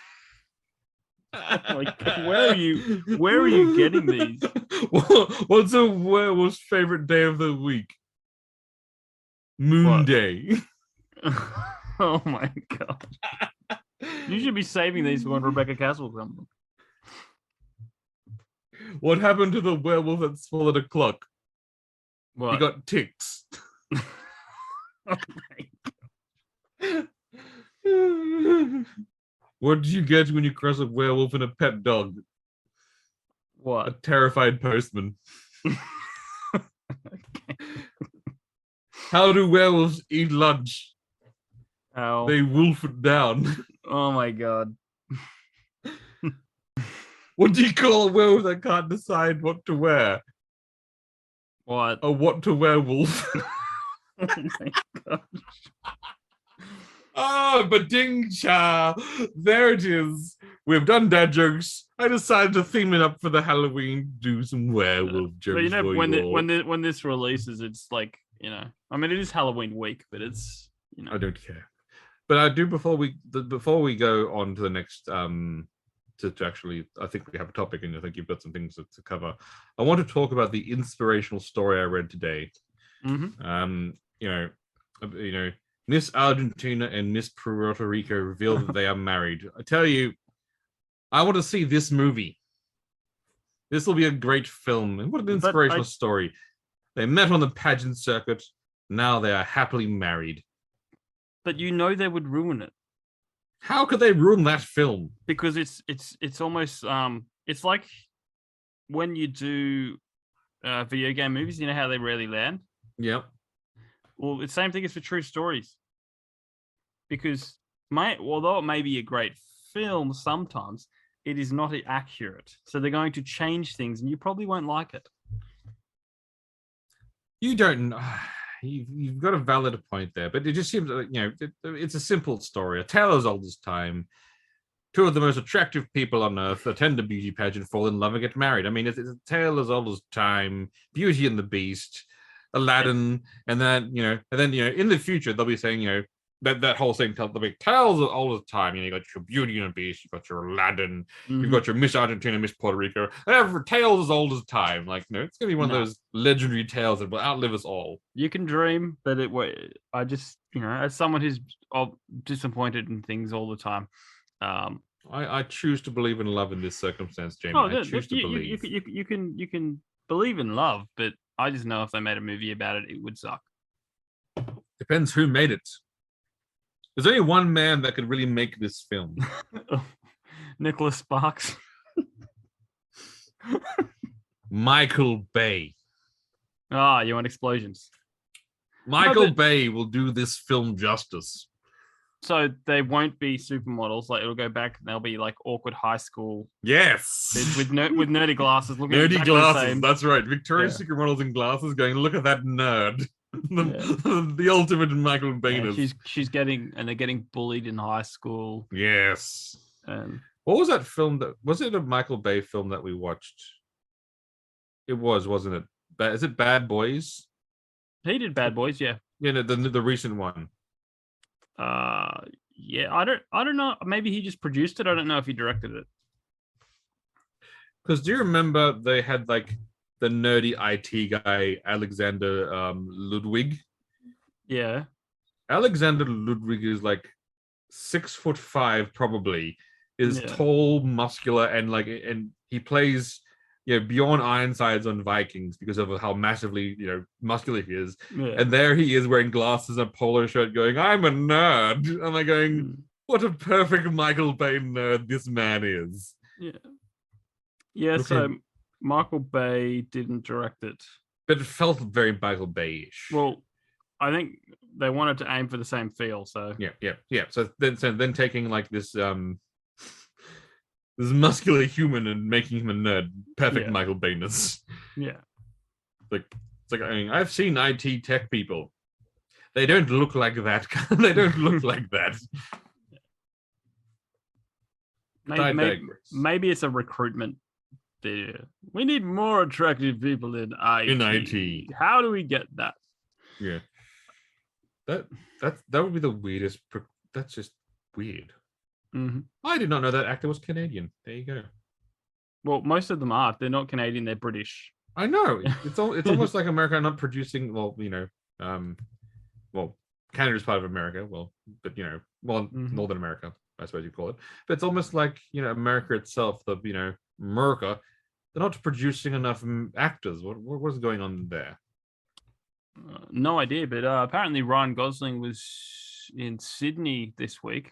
S3: Like, where are you getting these?
S2: What's a werewolf's favorite day of the week? Moon Day.
S3: Oh my god. You should be saving these for when Rebecca Castle comes.
S2: What happened to the werewolf that swallowed a clock?
S3: What?
S2: He got ticks.
S3: Oh my god.
S2: What do you get when you cross a werewolf and a pet dog?
S3: What?
S2: A terrified postman.
S3: Okay.
S2: How do werewolves eat lunch?
S3: How?
S2: They wolf it down.
S3: Oh my god.
S2: What do you call a werewolf that can't decide what to wear?
S3: What?
S2: A what to werewolf.
S3: Oh my god.
S2: Ah, bading cha. There it is. we've done dad jokes. I decided to theme it up for the Halloween, do some werewolf jokes.
S3: But you know,
S2: for
S3: when
S2: you all.
S3: when this releases, it's like, you know, I mean, it is Halloween week, but it's, you know,
S2: I don't care. But I do before we go on to the next to actually, I think we have a topic, and I think you've got some things to cover. I want to talk about the inspirational story I read today.
S3: Mm-hmm.
S2: You know, Miss Argentina and Miss Puerto Rico reveal that they are married. I tell you, I want to see this movie. This will be a great film. And what an inspirational story. They met on the pageant circuit. Now they are happily married.
S3: But you know they would ruin it.
S2: How could they ruin that film?
S3: Because it's almost it's like when you do video game movies, you know how they rarely land?
S2: Yep.
S3: Well, the same thing is for true stories. Because although it may be a great film sometimes, it is not accurate. So they're going to change things and you probably won't like it.
S2: You don't know. You've got a valid point there, but it just seems like, you know, it's a simple story. A tale as old as time. Two of the most attractive people on earth attend a beauty pageant, fall in love, and get married. I mean, it's a tale as old as time. Beauty and the Beast, Aladdin, and then in the future they'll be saying, you know, that whole thing. They'll be tales as old as time. You know, you got your Beauty and the Beast, you got your Aladdin, you've got your Miss Argentina, Miss Puerto Rico. Tales as old as time. Like, no, it's gonna be one of those legendary tales that will outlive us all.
S3: You can dream, but I just, you know, as someone who's disappointed in things all the time,
S2: I choose to believe in love in this circumstance, Jamie. I choose to believe.
S3: You can believe in love, but I just know if they made a movie about it, it would suck.
S2: Depends who made it. There's only one man that could really make this film.
S3: Nicholas Sparks.
S2: Michael Bay.
S3: You want explosions?
S2: Michael Bay will do this film justice.
S3: So they won't be supermodels. Like, it'll go back and they'll be like awkward high school.
S2: Yes.
S3: With nerdy glasses. Looking
S2: nerdy
S3: exactly
S2: glasses.
S3: The same.
S2: That's right. Victoria's Secret models in glasses going, look at that nerd. The ultimate Michael Bayness.
S3: Yeah, they're getting bullied in high school.
S2: Yes.
S3: And
S2: what was that film was it a Michael Bay film that we watched? It was, wasn't it? Is it Bad Boys?
S3: He did Bad Boys, yeah.
S2: Yeah, the recent one.
S3: Yeah, I don't know. Maybe he just produced it. I don't know if he directed it.
S2: Because do you remember they had like the nerdy IT guy, Alexander Ludwig?
S3: Yeah.
S2: Alexander Ludwig is like 6'5", probably. Is tall, muscular, and he plays, you know, Bjorn Ironsides on Vikings because of how massively, you know, muscular he is. Yeah. And there he is wearing glasses and a polo shirt going, I'm a nerd. And I'm going, what a perfect Michael Bay nerd this man is.
S3: Yeah. Yeah, so Michael Bay didn't direct it.
S2: But it felt very Michael Bay-ish.
S3: Well, I think they wanted to aim for the same feel, so...
S2: Yeah. So then taking like this this muscular human and making him a nerd. Perfect Michael Bayness.
S3: Yeah.
S2: It's like, I mean, I've seen IT tech people. They don't look like that. They don't look like that.
S3: Maybe it's a recruitment. We need more attractive people in IT. How do we get that?
S2: Yeah. That would be the weirdest. That's just weird.
S3: Mm-hmm.
S2: I did not know that actor was Canadian. There you go.
S3: Well, most of them are. They're not Canadian. They're British.
S2: I know. It's almost like America not producing. Well, you know, well, Canada's part of America. Well, but you know, Northern America, I suppose you call it. But it's almost like, you know, America itself. America, they're not producing enough actors. What's going on there?
S3: No idea. But apparently, Ryan Gosling was in Sydney this week.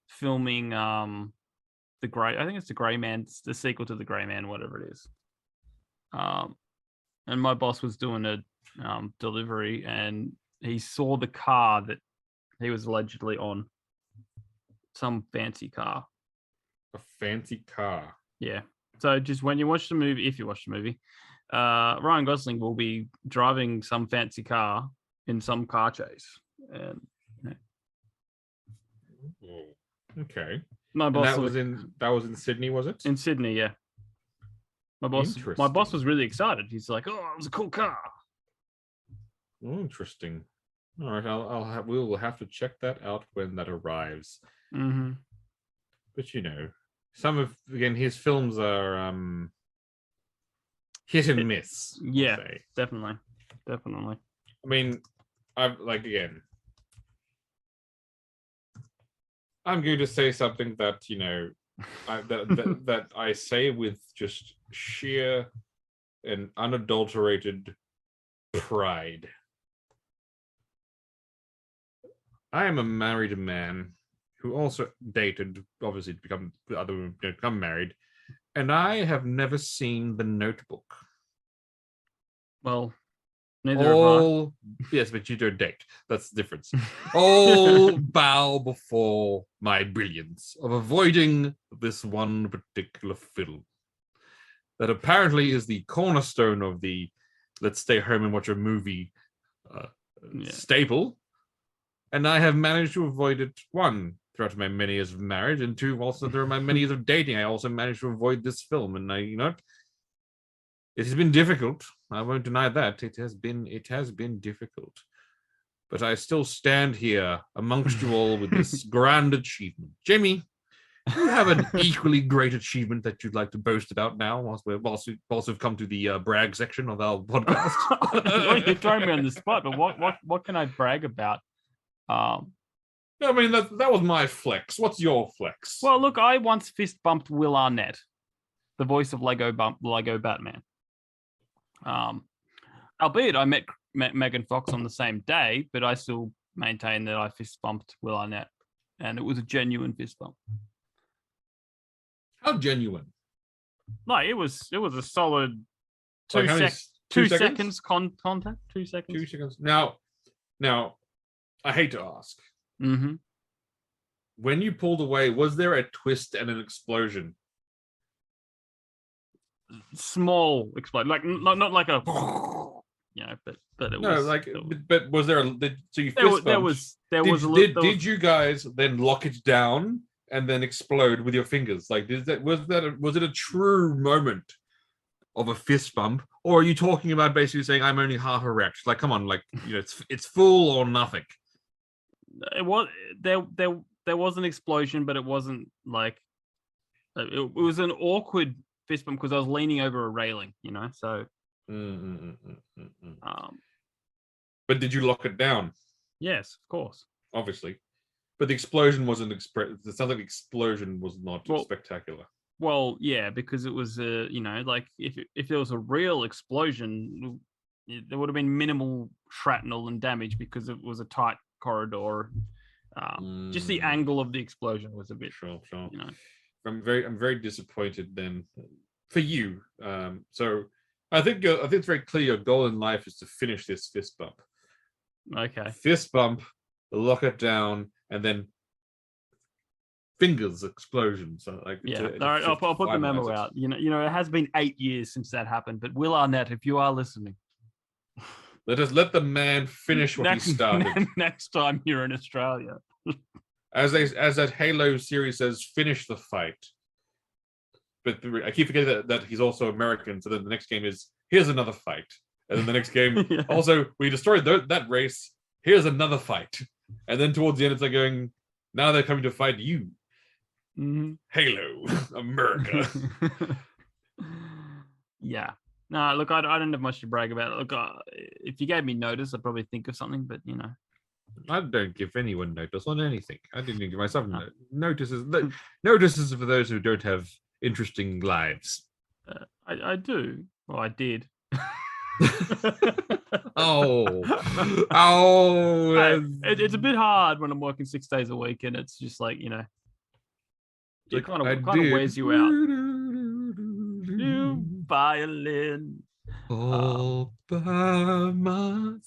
S3: Filming the Grey. I think it's the Grey Man. It's the sequel to the Grey Man, whatever it is. And my boss was doing a delivery, and he saw the car that he was allegedly on. Some fancy car.
S2: A fancy car.
S3: Yeah. So just when you watch the movie, if you watch the movie, Ryan Gosling will be driving some fancy car in some car chase. And
S2: okay.
S3: My
S2: And
S3: boss
S2: that was in Sydney, was it?
S3: in Sydney. Yeah, my boss was really excited. He's like, "Oh, it was a cool car."
S2: Oh, interesting. All right, we will have to check that out when that arrives.
S3: Mm-hmm.
S2: But some of his films are hit and miss.
S3: Yeah, definitely.
S2: I mean, I'm going to say something that that I say with just sheer and unadulterated pride. I am a married man who also dated, obviously, to become married, and I have never seen The Notebook.
S3: Well, neither have I.
S2: Yes, but you don't date. That's the difference. All bow before my brilliance of avoiding this one particular film that apparently is the cornerstone of the let's stay home and watch a movie staple. And I have managed to avoid it, one, throughout my many years of marriage, and two, also throughout my many years of dating. I also managed to avoid this film. And it has been difficult. I won't deny that. It has been difficult. But I still stand here amongst you all with this grand achievement. Jamie, do you have an equally great achievement that you'd like to boast about now, whilst we've come to the brag section of our podcast?
S3: Well, you're throwing me on the spot, but what can I brag about?
S2: I mean, that was my flex. What's your flex?
S3: Well, look, I once fist bumped Will Arnett, the voice of Lego Batman. Albeit I met Megan Fox on the same day, but I still maintain that I fist bumped Will Arnett, and it was a genuine fist bump.
S2: How genuine?
S3: Like it was a solid
S2: 2 seconds.
S3: 2 seconds contact. 2 seconds.
S2: 2 seconds. Now, I hate to ask.
S3: Mm-hmm.
S2: When you pulled away, was there a twist and an explosion?
S3: Small explosion, like not like a, but it was.
S2: But was there? So you fist bumped. Did you guys then lock it down and then explode with your fingers? Like, was it a true moment of a fist bump, or are you talking about basically saying I'm only half erect? Like, come on, like it's full or nothing.
S3: It was there was an explosion, but it wasn't like it was an awkward fist bump because I was leaning over a railing, so.
S2: But did you lock it down?
S3: Yes, of course.
S2: Obviously. But the explosion wasn't it sounds like the explosion was not spectacular.
S3: Well, yeah, because it was like if there was a real explosion, there would have been minimal shrapnel and damage because it was a tight corridor. Just the angle of the explosion was a bit
S2: sure. I'm very disappointed then for you. So I think it's very clear your goal in life is to finish this fist bump.
S3: Okay.
S2: Fist bump, lock it down, and then fingers explosion. So like,
S3: all right, I'll put the memo out. It has been 8 years since that happened. But Will Arnett, if you are listening,
S2: let the man finish what he started.
S3: Next time you're in Australia,
S2: as that Halo series says, finish the fight. But I keep forgetting that he's also American. So then the next game is here's another fight, and then the next game also we destroyed that race. Here's another fight, and then towards the end it's like going, now they're coming to fight you.
S3: Mm-hmm.
S2: Halo, America.
S3: Yeah. No, look, I don't have much to brag about. Look, if you gave me notice, I'd probably think of something, but
S2: I don't give anyone notice on anything. I didn't even give myself notices. Notices for those who don't have interesting lives.
S3: I do. Well, I did. It's a bit hard when I'm working 6 days a week, and it's just like it kind of wears you out. You violin.
S2: All by myself.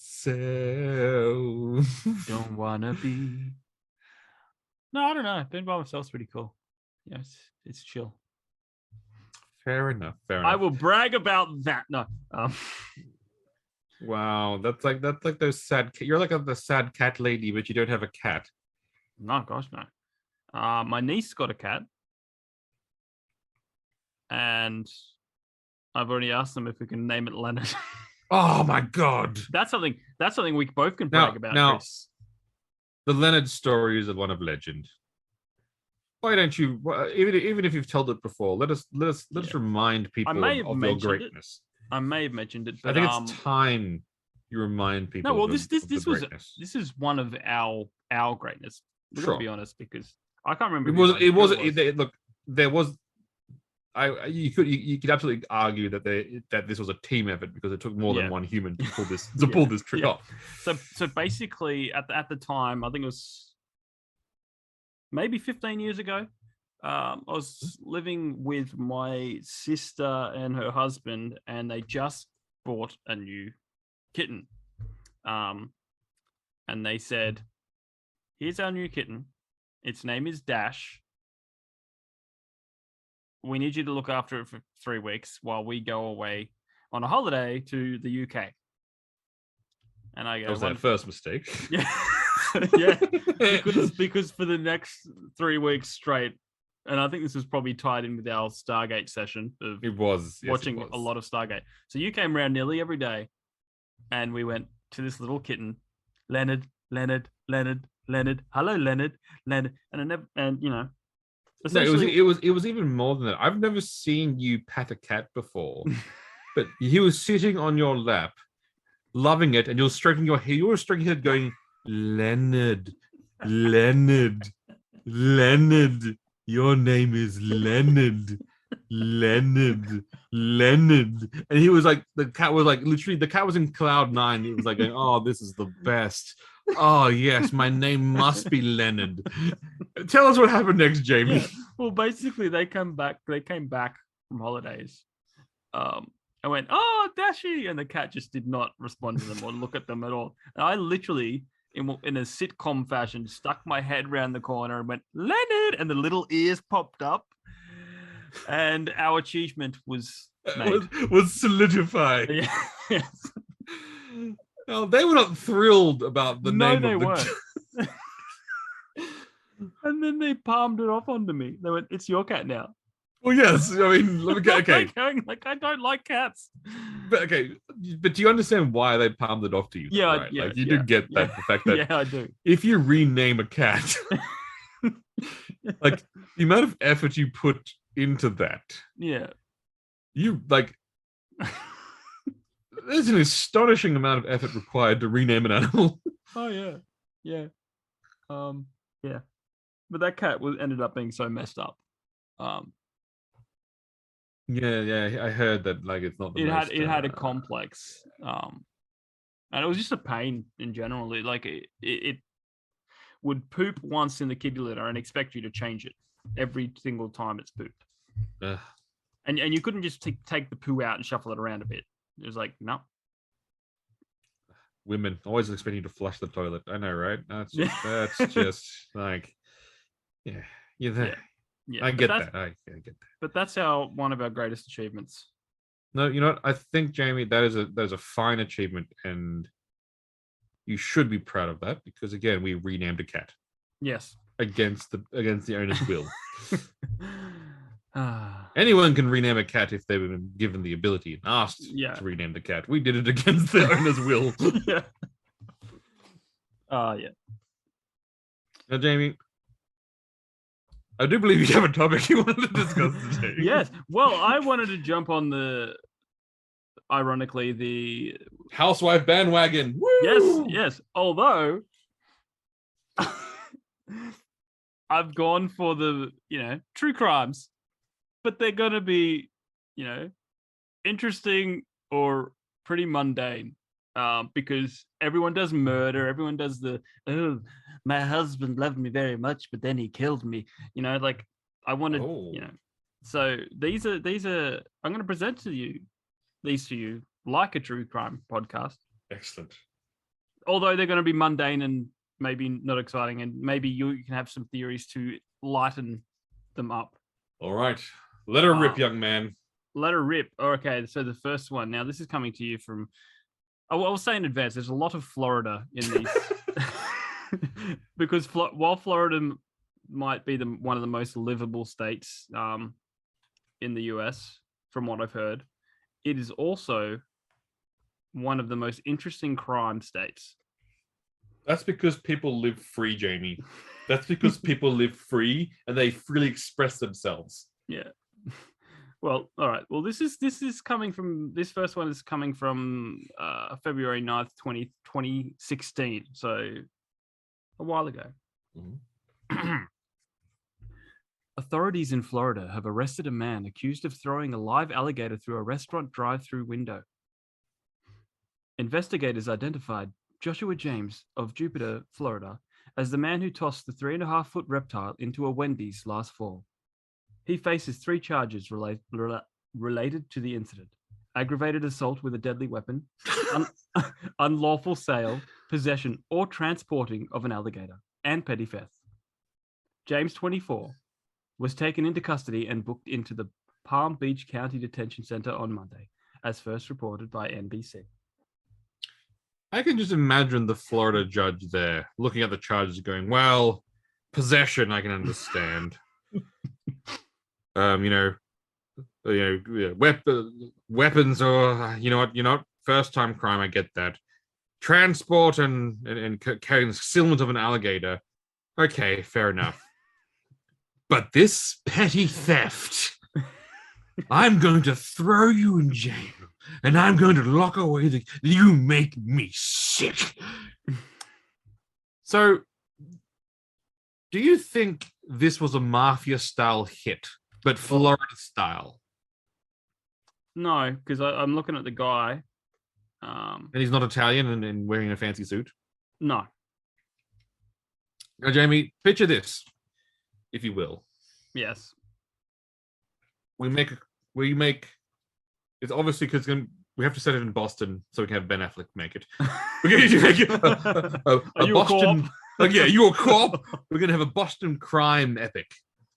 S3: Don't wanna be. No, I don't know. Being by myself's pretty cool. Yeah, it's chill.
S2: Fair enough.
S3: I will brag about that. No.
S2: Wow, that's like those sad. You're like the sad cat lady, but you don't have a cat.
S3: No, gosh, no. My niece got a cat, and I've already asked them if we can name it Leonard.
S2: Oh my God.
S3: That's something we both can brag about, Chris.
S2: The Leonard story is one of legend. Why don't you, even if you've told it before, let us remind people of your greatness.
S3: I may have mentioned it, but
S2: I think it's time you remind people.
S3: No, well,
S2: this
S3: is one of our greatness. We're gonna be honest, because I can't remember.
S2: It was. Look, there was. You could absolutely argue that this was a team effort because it took more than one human to pull this trick off.
S3: So basically, at the time, I think it was maybe 15 years ago. I was living with my sister and her husband, and they just bought a new kitten. And they said, "Here's our new kitten. Its name is Dash. We need you to look after it for 3 weeks while we go away on a holiday to the UK." And I go,
S2: that was our first mistake.
S3: Yeah, because for the next 3 weeks straight, and I think this was probably tied in with our Stargate session of watching a lot of Stargate. So you came around nearly every day, and we went to this little kitten, Leonard. Hello, Leonard. And you know.
S2: No, it was even more than that. I've never seen you pat a cat before, but he was sitting on your lap, loving it, and you're stroking your hair. You were stroking his head, going, "Leonard, Leonard, Leonard. Your name is Leonard, Leonard, Leonard." And he was like, the cat was in cloud 9. He was like, going, "Oh, this is the best. Oh yes, my name must be Leonard." Tell us what happened next, Jamie.
S3: Yeah. Well, basically, they came back from holidays. I went, "Oh, Dashy," and the cat just did not respond to them or look at them at all. And I literally, in a sitcom fashion, stuck my head around the corner and went, "Leonard," and the little ears popped up, and our achievement was made.
S2: was solidified.
S3: Yeah. Yes.
S2: Well, they were not thrilled about the name.
S3: No, they
S2: of
S3: weren't. And then they palmed it off onto me. They went, "It's your cat now."
S2: Well, yes. I mean, let me get okay.
S3: Going like, I don't like cats.
S2: But do you understand why they palmed it off to you?
S3: Yeah,
S2: right?
S3: yeah.
S2: Like you do get that the fact that
S3: yeah, I do.
S2: If you rename a cat, like the amount of effort you put into that.
S3: Yeah.
S2: You like. There's an astonishing amount of effort required to rename an animal.
S3: Oh yeah, yeah, yeah. But that cat ended up being so messed up.
S2: Yeah, I heard that. Like, it's not.
S3: It had a complex, and it was just a pain in general. It would poop once in the kitty litter and expect you to change it every single time it's pooped. And you couldn't just take the poo out and shuffle it around a bit. It was like, no.
S2: Women always expect you to flush the toilet. I know, right? That's just like, yeah, you're there. Yeah. I get that. I get that.
S3: But that's one of our greatest achievements.
S2: No, you know what? I think, Jamie, that is a fine achievement, and you should be proud of that because, again, we renamed a cat.
S3: Yes.
S2: Against the owner's will. Anyone can rename a cat if they've been given the ability and asked to rename the cat. We did it against the owner's will.
S3: Yeah. Yeah.
S2: Now, Jamie, I do believe you have a topic you wanted to discuss today.
S3: Yes. Well, I wanted to jump on ironically, the
S2: housewife bandwagon.
S3: Woo! Yes. Although I've gone for the, true crimes. But they're going to be, interesting or pretty mundane because everyone does murder. Everyone does my husband loved me very much, but then he killed me. I wanted, So these are, I'm going to present these to you like a true crime podcast.
S2: Excellent.
S3: Although they're going to be mundane and maybe not exciting, and maybe you can have some theories to lighten them up.
S2: All right. Let her rip, young man.
S3: Let her rip. Okay, so the first one. Now, this is coming to you from... I will say in advance, there's a lot of Florida in these. Because while Florida might be one of the most livable states in the US, from what I've heard. It is also one of the most interesting crime states.
S2: That's because people live free, Jamie. That's because people live free and they freely express themselves.
S3: Yeah. Well, all right. Well, this is coming from, this first one is coming from February 9th, 2016. So a while ago.
S2: Mm-hmm.
S3: Authorities in Florida have arrested a man accused of throwing a live alligator through a restaurant drive-through window. Investigators identified Joshua James of Jupiter, Florida, as the man who tossed the 3.5-foot reptile into a Wendy's last fall. He faces 3 charges related to the incident: aggravated assault with a deadly weapon, unlawful sale, possession, or transporting of an alligator, and petty theft. James, 24, was taken into custody and booked into the Palm Beach County Detention Center on Monday, as first reported by NBC.
S2: I can just imagine the Florida judge there looking at the charges going, well, possession, I can understand. Weapons or, first time crime, I get that. Transport and concealment of an alligator. Okay, fair enough. But this petty theft, I'm going to throw you in jail. And I'm going to lock away you make me sick. So, do you think this was a mafia-style hit, but Florida style?
S3: No, because I'm looking at the guy.
S2: And he's not Italian and wearing a fancy suit?
S3: No.
S2: Now, Jamie, picture this, if you will.
S3: Yes.
S2: We make it's obviously because we have to set it in Boston so we can have Ben Affleck make it. We're going to make it a Boston. Yeah, you're a cop. We're going to have a Boston crime epic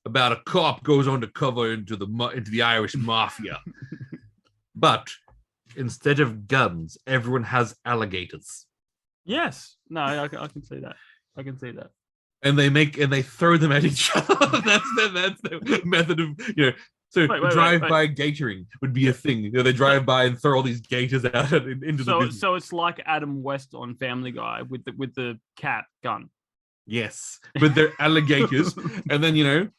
S2: about a cop goes undercover into the Irish mafia. But instead of guns, everyone has alligators.
S3: Yes. No, I can see that. I can see that.
S2: And they throw them at each other. that's the method of So drive-by gatoring would be a thing. They drive by and throw all these gators out into the business.
S3: So it's like Adam West on Family Guy with the cat gun.
S2: Yes, but they're alligators, and then they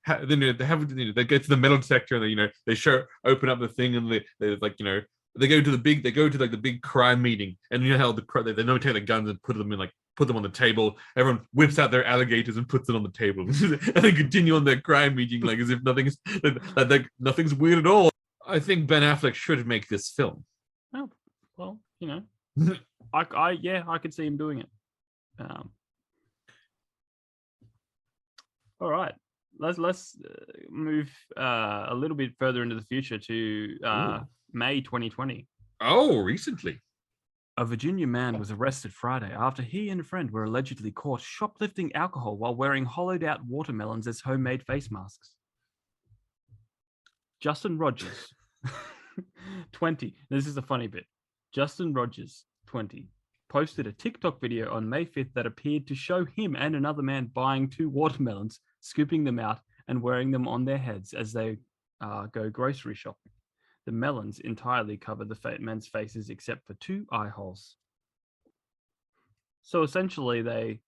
S2: go to the metal detector and they open up the thing and they go to the big crime meeting, and how they don't take the guns and put them on the table. Everyone whips out their alligators and puts it on the table, and they continue on their crime meeting as if nothing's weird at all. I think Ben Affleck should make this film.
S3: Oh well, I could see him doing it. All right, let's move a little bit further into the future to May 2020.
S2: Oh, recently.
S3: A Virginia man was arrested Friday after he and a friend were allegedly caught shoplifting alcohol while wearing hollowed-out watermelons as homemade face masks. Justin Rogers, 20. This is a funny bit. Justin Rogers, 20, posted a TikTok video on May 5th that appeared to show him and another man buying 2 watermelons, scooping them out, and wearing them on their heads as they go grocery shopping. The melons entirely covered the men's faces except for 2 eye holes. So essentially, they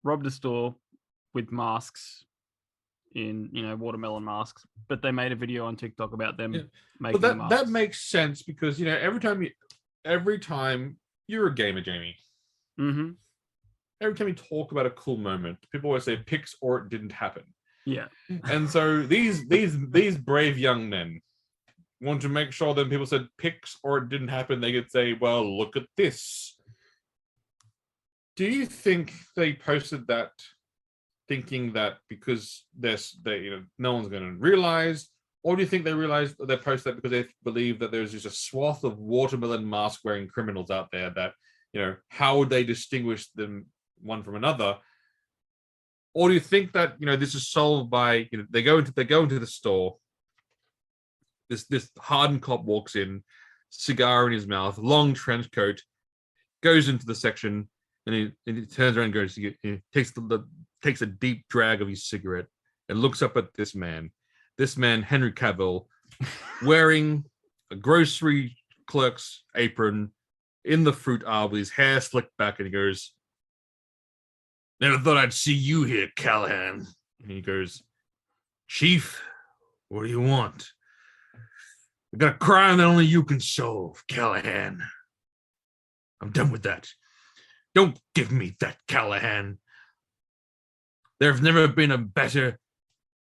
S3: robbed a store with masks in, watermelon masks, but they made a video on TikTok about them making masks.
S2: That makes sense because every time you're a gamer, Jamie.
S3: Mm-hmm.
S2: Every time you talk about a cool moment, people always say pics or it didn't happen.
S3: Yeah.
S2: And so these brave young men want to make sure that people said pics or it didn't happen, they could say, well, look at this. Do you think they posted that thinking that because no one's going to realize, or do you think they realized they posted that because they believe that there's just a swath of watermelon mask wearing criminals out there that, how would they distinguish them one from another? Or do you think that, this is solved by, they go into the store, this hardened cop walks in, cigar in his mouth, long trench coat, goes into the section, and he turns around and goes, he takes takes a deep drag of his cigarette and looks up at this man. This man, Henry Cavill, wearing a grocery clerk's apron in the fruit aisle with his hair slicked back, and he goes, "Never thought I'd see you here, Callahan." And he goes, "Chief, what do you want?" "I got a crime that only you can solve, Callahan." "I'm done with that. Don't give me that, Callahan. There's never been a better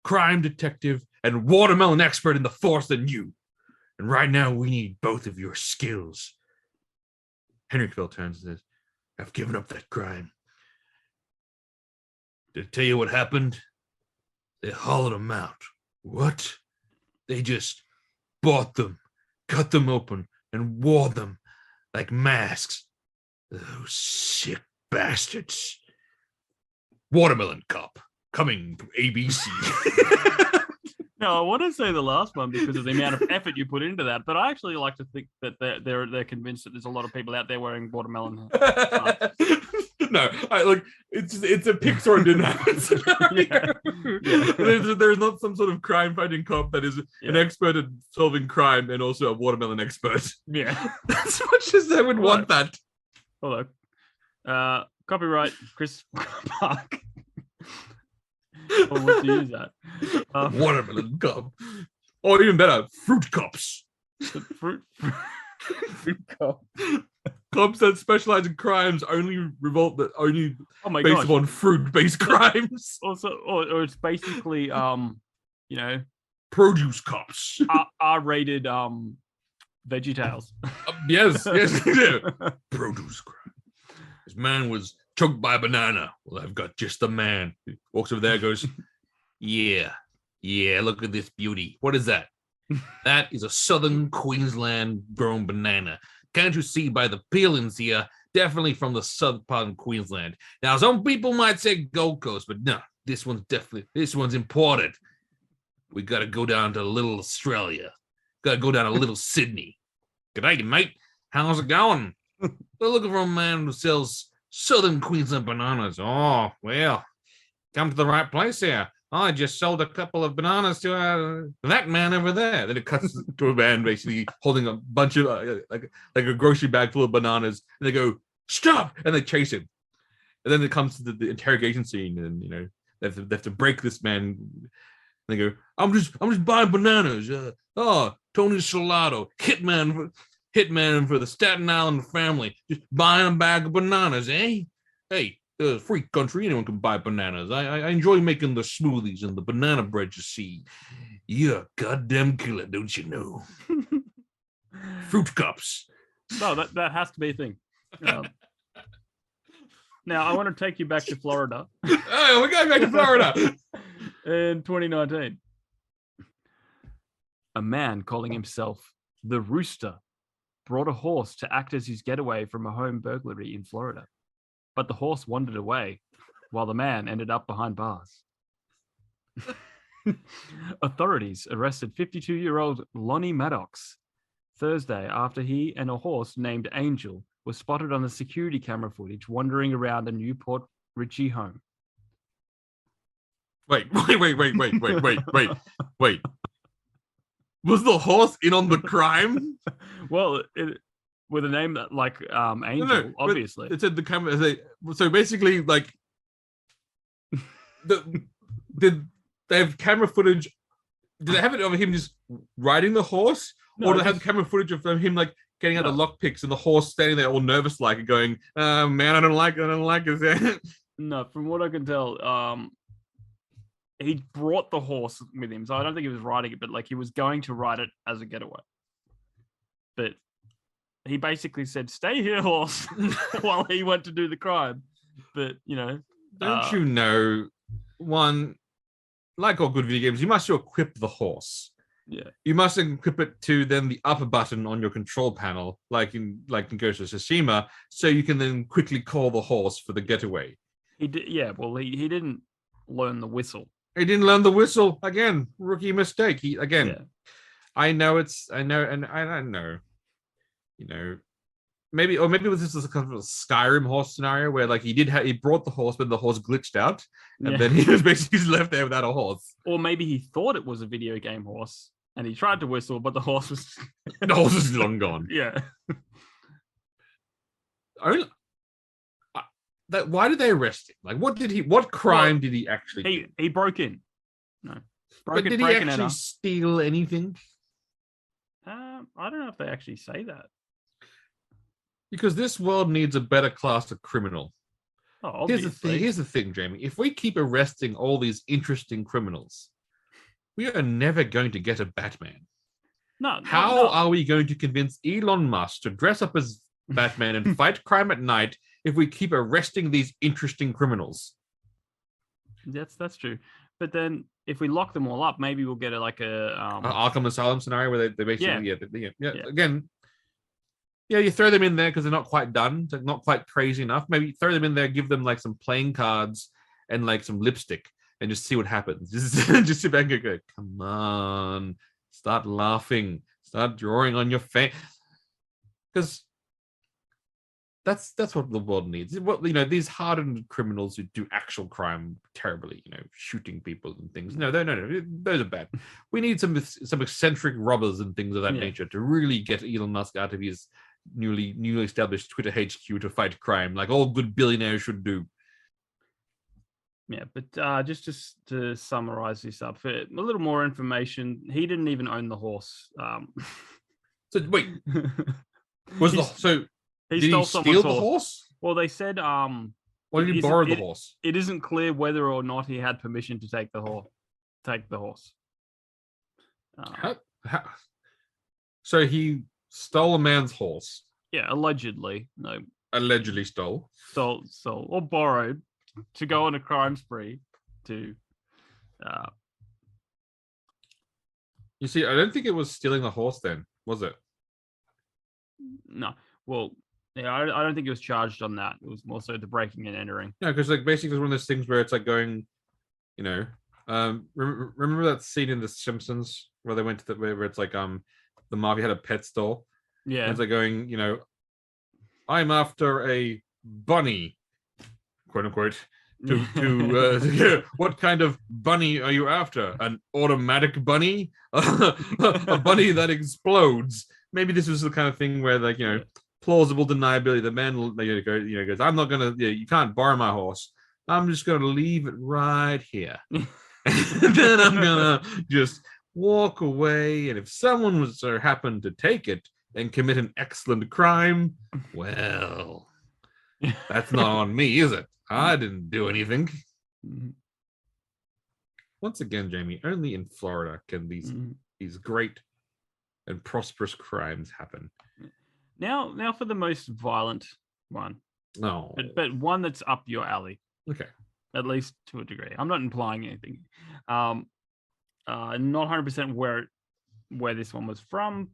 S2: crime detective and watermelon expert in the force than you. And right now we need both of your skills." Henry Cavill turns and says, "I've given up that crime. Did I tell you what happened? They hollowed them out." "What?" "They just bought them, cut them open, and wore them like masks. Those sick bastards." Watermelon Cop, coming to ABC.
S3: No, I want to say the last one because of the amount of effort you put into that, but I actually like to think that they're convinced that there's a lot of people out there wearing watermelon.
S2: No, it's a Pixar didn't happen scenario. There's not some sort of crime fighting cop that is an expert at solving crime and also a watermelon expert.
S3: Yeah,
S2: as much as I would want that.
S3: Hold on. Copyright Chris Park. Or what to use that?
S2: Watermelon Cop. Or even better, fruit cops.
S3: Fruit cop.
S2: Cops that specialize in crimes only based
S3: gosh.
S2: upon fruit-based crimes.
S3: Also, or it's basically
S2: Produce cops.
S3: R-rated VeggieTales.
S2: Yes, yeah. Produce crime. This man was choked by a banana. Well, I've got just the man. He walks over there, goes, yeah, look at this beauty. What is that? That is a southern Queensland grown banana. Can't you see by the peelings here? Definitely from the southern part of Queensland. Now, some people might say Gold Coast, but no, this one's imported. We got to go down to little Australia. Got to go down to little Sydney. G'day, mate. How's it going? We're looking for a man who sells southern Queensland bananas. Oh, well, come to the right place here. I just sold a couple of bananas to that man over there. Then it cuts to a man basically holding a bunch of like a grocery bag full of bananas, and they go, "Stop!" and they chase him. And then it comes to the interrogation scene, and they have to break this man. And they go, "I'm just buying bananas. Tony Solado, hitman for the Staten Island family, just buying a bag of bananas, eh? Hey, free country, anyone can buy bananas. I enjoy making the smoothies and the banana bread, you see. You're a goddamn killer, don't you know?" Fruit cups.
S3: No, that has to be a thing. Now, I want to take you back to Florida.
S2: Oh, we're going back to Florida.
S3: In 2019. A man calling himself the Rooster brought a horse to act as his getaway from a home burglary in Florida. But the horse wandered away while the man ended up behind bars. Authorities arrested 52-year-old Lonnie Maddox Thursday after he and a horse named Angel were spotted on the security camera footage wandering around a Newport Richie home.
S2: Wait. Was the horse in on the crime?
S3: Well, with a name that like Angel,
S2: no,
S3: obviously.
S2: It said the camera. So basically, like, did they have camera footage? Did they have it of him just riding the horse, or did they have the camera footage of him like getting out the lockpicks and the horse standing there all nervous, like and going, "Man, I don't like it."
S3: No, from what I can tell, he brought the horse with him, so I don't think he was riding it, but like he was going to ride it as a getaway. But he basically said, "Stay here, horse," while he went to do the crime. But
S2: don't you know, one, like all good video games, you must equip the horse.
S3: Yeah,
S2: you must equip it to then the upper button on your control panel, like in Ghost of Tsushima, so you can then quickly call the horse for the getaway.
S3: He did. Yeah, well, he didn't learn the whistle.
S2: He didn't learn the whistle. Again, rookie mistake. I know, and I don't know. maybe it was just a kind of a Skyrim horse scenario where like he brought the horse, but the horse glitched out, and then he was basically just left there without a horse.
S3: Or maybe he thought it was a video game horse, and he tried to whistle, but the horse was
S2: the horse is long gone.
S3: Yeah.
S2: Why did they arrest him? Like, what crime did he actually do?
S3: He broke in. No.
S2: But did he actually steal anything?
S3: I don't know if they actually say that.
S2: Because this world needs a better class of criminal.
S3: Oh,
S2: here's the thing, Jamie. If we keep arresting all these interesting criminals, we are never going to get a Batman.
S3: No.
S2: How are we going to convince Elon Musk to dress up as Batman and fight crime at night if we keep arresting these interesting criminals?
S3: That's true. But then if we lock them all up, maybe we'll get an
S2: Arkham Asylum scenario where they basically
S3: Yeah.
S2: Again, you throw them in there because they're not quite done, they're not quite crazy enough. Maybe throw them in there, give them like some playing cards and like some lipstick, and just see what happens. Just sit back and go, come on, start laughing, start drawing on your face, because that's what the world needs. These hardened criminals who do actual crime terribly, shooting people and things. No, those are bad. We need some eccentric robbers and things of that nature to really get Elon Musk out of his newly established Twitter HQ to fight crime, like all good billionaires should do.
S3: Yeah, but just to summarize this up, for a little more information, he didn't even own the horse.
S2: So wait, did he steal the horse?
S3: Well, they said
S2: or did he borrow the horse?
S3: It isn't clear whether or not he had permission to take the horse.
S2: So he stole a man's horse.
S3: Yeah, allegedly. No.
S2: Allegedly stole
S3: or borrowed to go on a crime spree to
S2: You see, I don't think it was stealing the horse then, was it?
S3: No. Well, yeah, I don't think it was charged on that. It was more so the breaking and entering.
S2: No, because like basically it's one of those things where it's like going, remember that scene in The Simpsons where they went to where it's like the mafia had a pet store.
S3: Yeah,
S2: and it's like going, I'm after a bunny, quote unquote. What kind of bunny are you after? An automatic bunny, a bunny that explodes? Maybe this was the kind of thing where like plausible deniability. The man goes, I'm not gonna. You can't borrow my horse. I'm just gonna leave it right here, and then I'm gonna just walk away. And if someone was to happen to take it and commit an excellent crime, well, that's not on me, is it? I didn't do anything. Once again, Jamie, only in Florida can these great and prosperous crimes happen.
S3: Now for the most violent one.
S2: No.
S3: But one that's up your alley.
S2: Okay.
S3: At least to a degree. I'm not implying anything. Not 100% where this one was from,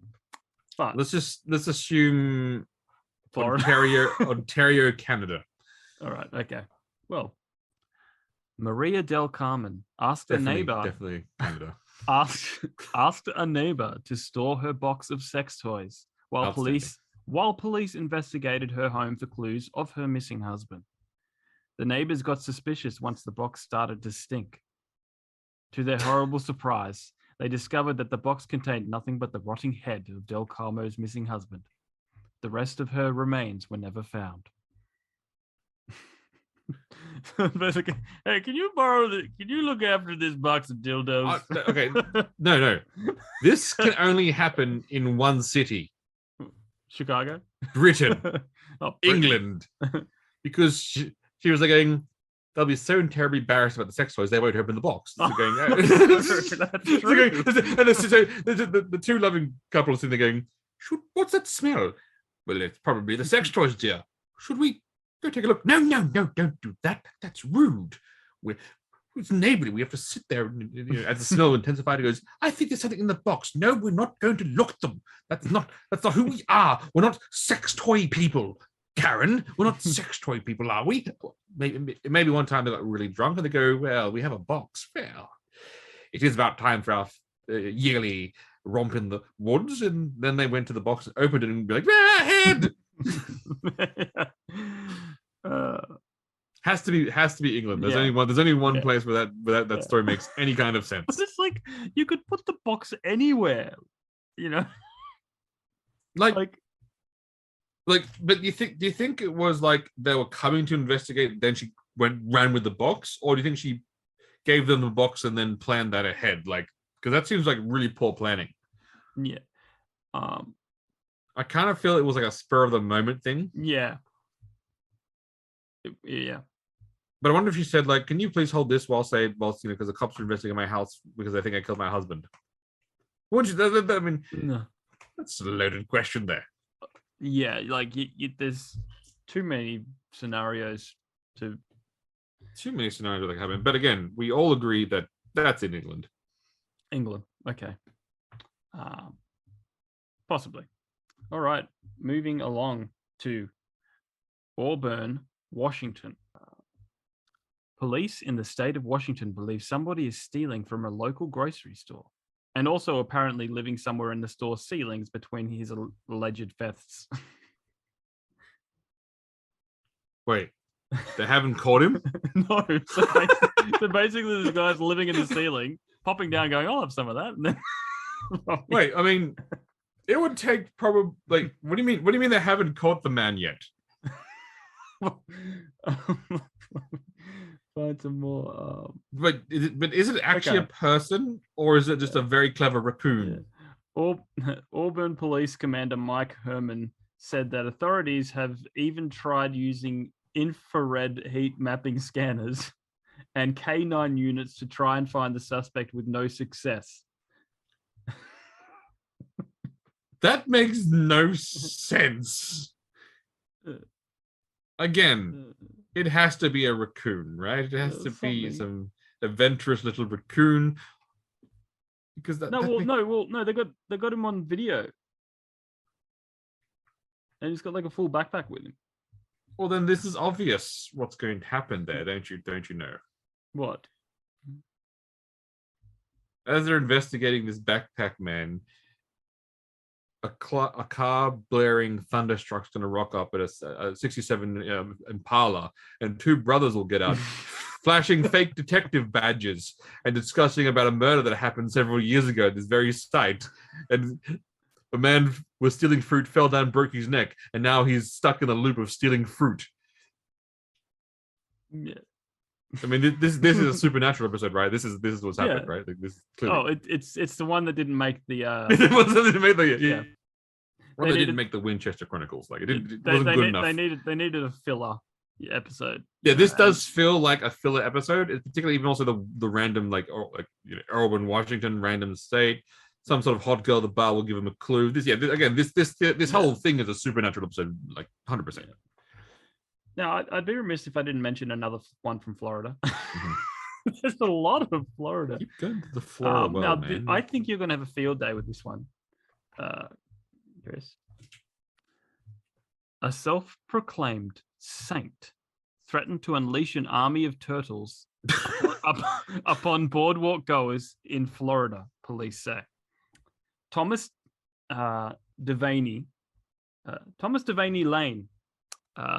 S3: but
S2: let's assume
S3: Florida.
S2: Ontario, Canada.
S3: All right. Okay. Well, Maria del Carmen asked a neighbor.
S2: Definitely Canada.
S3: asked a neighbor to store her box of sex toys while police investigated her home for clues of her missing husband. The neighbors got suspicious once the box started to stink. To their horrible surprise, they discovered that the box contained nothing but the rotting head of Del Carmo's missing husband. The rest of her remains were never found. Basically, hey, can you look after this box of dildos?
S2: Okay, no. This can only happen in one city.
S3: Chicago?
S2: Britain. England. Because she was like going, they'll be so terribly embarrassed about the sex toys, they won't open the box. So going,
S3: That's true.
S2: And the two loving couples sitting there going, what's that smell? Well, it's probably the sex toys, dear. Should we go take a look? No, don't do that. That's rude. It's neighborly. We have to sit there as the smell intensified. He goes, I think there's something in the box. No, we're not going to look at them. That's not who we are. We're not sex toy people, Karen. We're not sex toy people, are we? Maybe one time they got really drunk and they go, well, we have a box. Well, it is about time for our yearly romp in the woods. And then they went to the box and opened it and be like, head. Has to be England. There's
S3: Yeah.
S2: only one
S3: Yeah.
S2: place where that story makes any kind of sense.
S3: But it's like you could put the box anywhere, you know.
S2: Like, but do you think it was like they were coming to investigate, then she ran with the box, or do you think she gave them the box and then planned that ahead? Like, because that seems like really poor planning.
S3: Yeah.
S2: I kind of feel it was like a spur of the moment thing.
S3: Yeah. Yeah.
S2: But I wonder if she said, like, "Can you please hold this whilst because the cops are investigating my house because they think I killed my husband." Would you? I mean,
S3: No.
S2: that's a loaded question there.
S3: Yeah, like there's too many scenarios to.
S2: Too many scenarios that happen. But again, we all agree that that's in England.
S3: England. Okay. Possibly. All right. Moving along to Auburn, Washington. Police in the state of Washington believe somebody is stealing from a local grocery store and also apparently living somewhere in the store ceilings between his alleged thefts.
S2: Wait, they haven't caught him?
S3: No. So basically, this guy's living in the ceiling, popping down, going, "I'll have some of that." And then
S2: Wait, I mean, it would take probably like. What do you mean? What do you mean they haven't caught the man yet?
S3: Find some more.
S2: But is it actually a person, or is it just a very clever raccoon?
S3: Yeah. Auburn Police Commander Mike Herman said that authorities have even tried using infrared heat mapping scanners and K9 units to try and find the suspect with no success.
S2: That makes no sense. Again, it has to be a raccoon, right? It has to be some adventurous little raccoon. Because
S3: no, they got him on video, and he's got like a full backpack with him.
S2: Well, then this is obvious what's going to happen there, don't you know?
S3: What?
S2: As they're investigating this backpack man, a car blaring thunderstruck's going to rock up at a 67 Impala, and two brothers will get out, flashing fake detective badges and discussing about a murder that happened several years ago at this very site. And a man was stealing fruit, fell down, broke his neck, and now he's stuck in a loop of stealing fruit.
S3: Yeah.
S2: I mean, this is a supernatural episode, right? This is what's happened, right? Like, this clearly...
S3: it's the one that didn't make the.
S2: They didn't make the Winchester Chronicles. Like, it wasn't good enough.
S3: They needed a filler episode.
S2: Yeah, this does feel like a filler episode. It's particularly even also the random Auburn, Washington, random state. Some sort of hot girl at the bar will give him a clue. This whole thing is a supernatural episode, like 100%. Yeah.
S3: Now, I'd be remiss if I didn't mention another one from Florida. There's a lot of Florida.
S2: Keep going to the Florida man.
S3: I think you're going to have a field day with this one, Chris. A self-proclaimed saint threatened to unleash an army of turtles upon boardwalk goers in Florida, police say. Thomas Devaney Lane,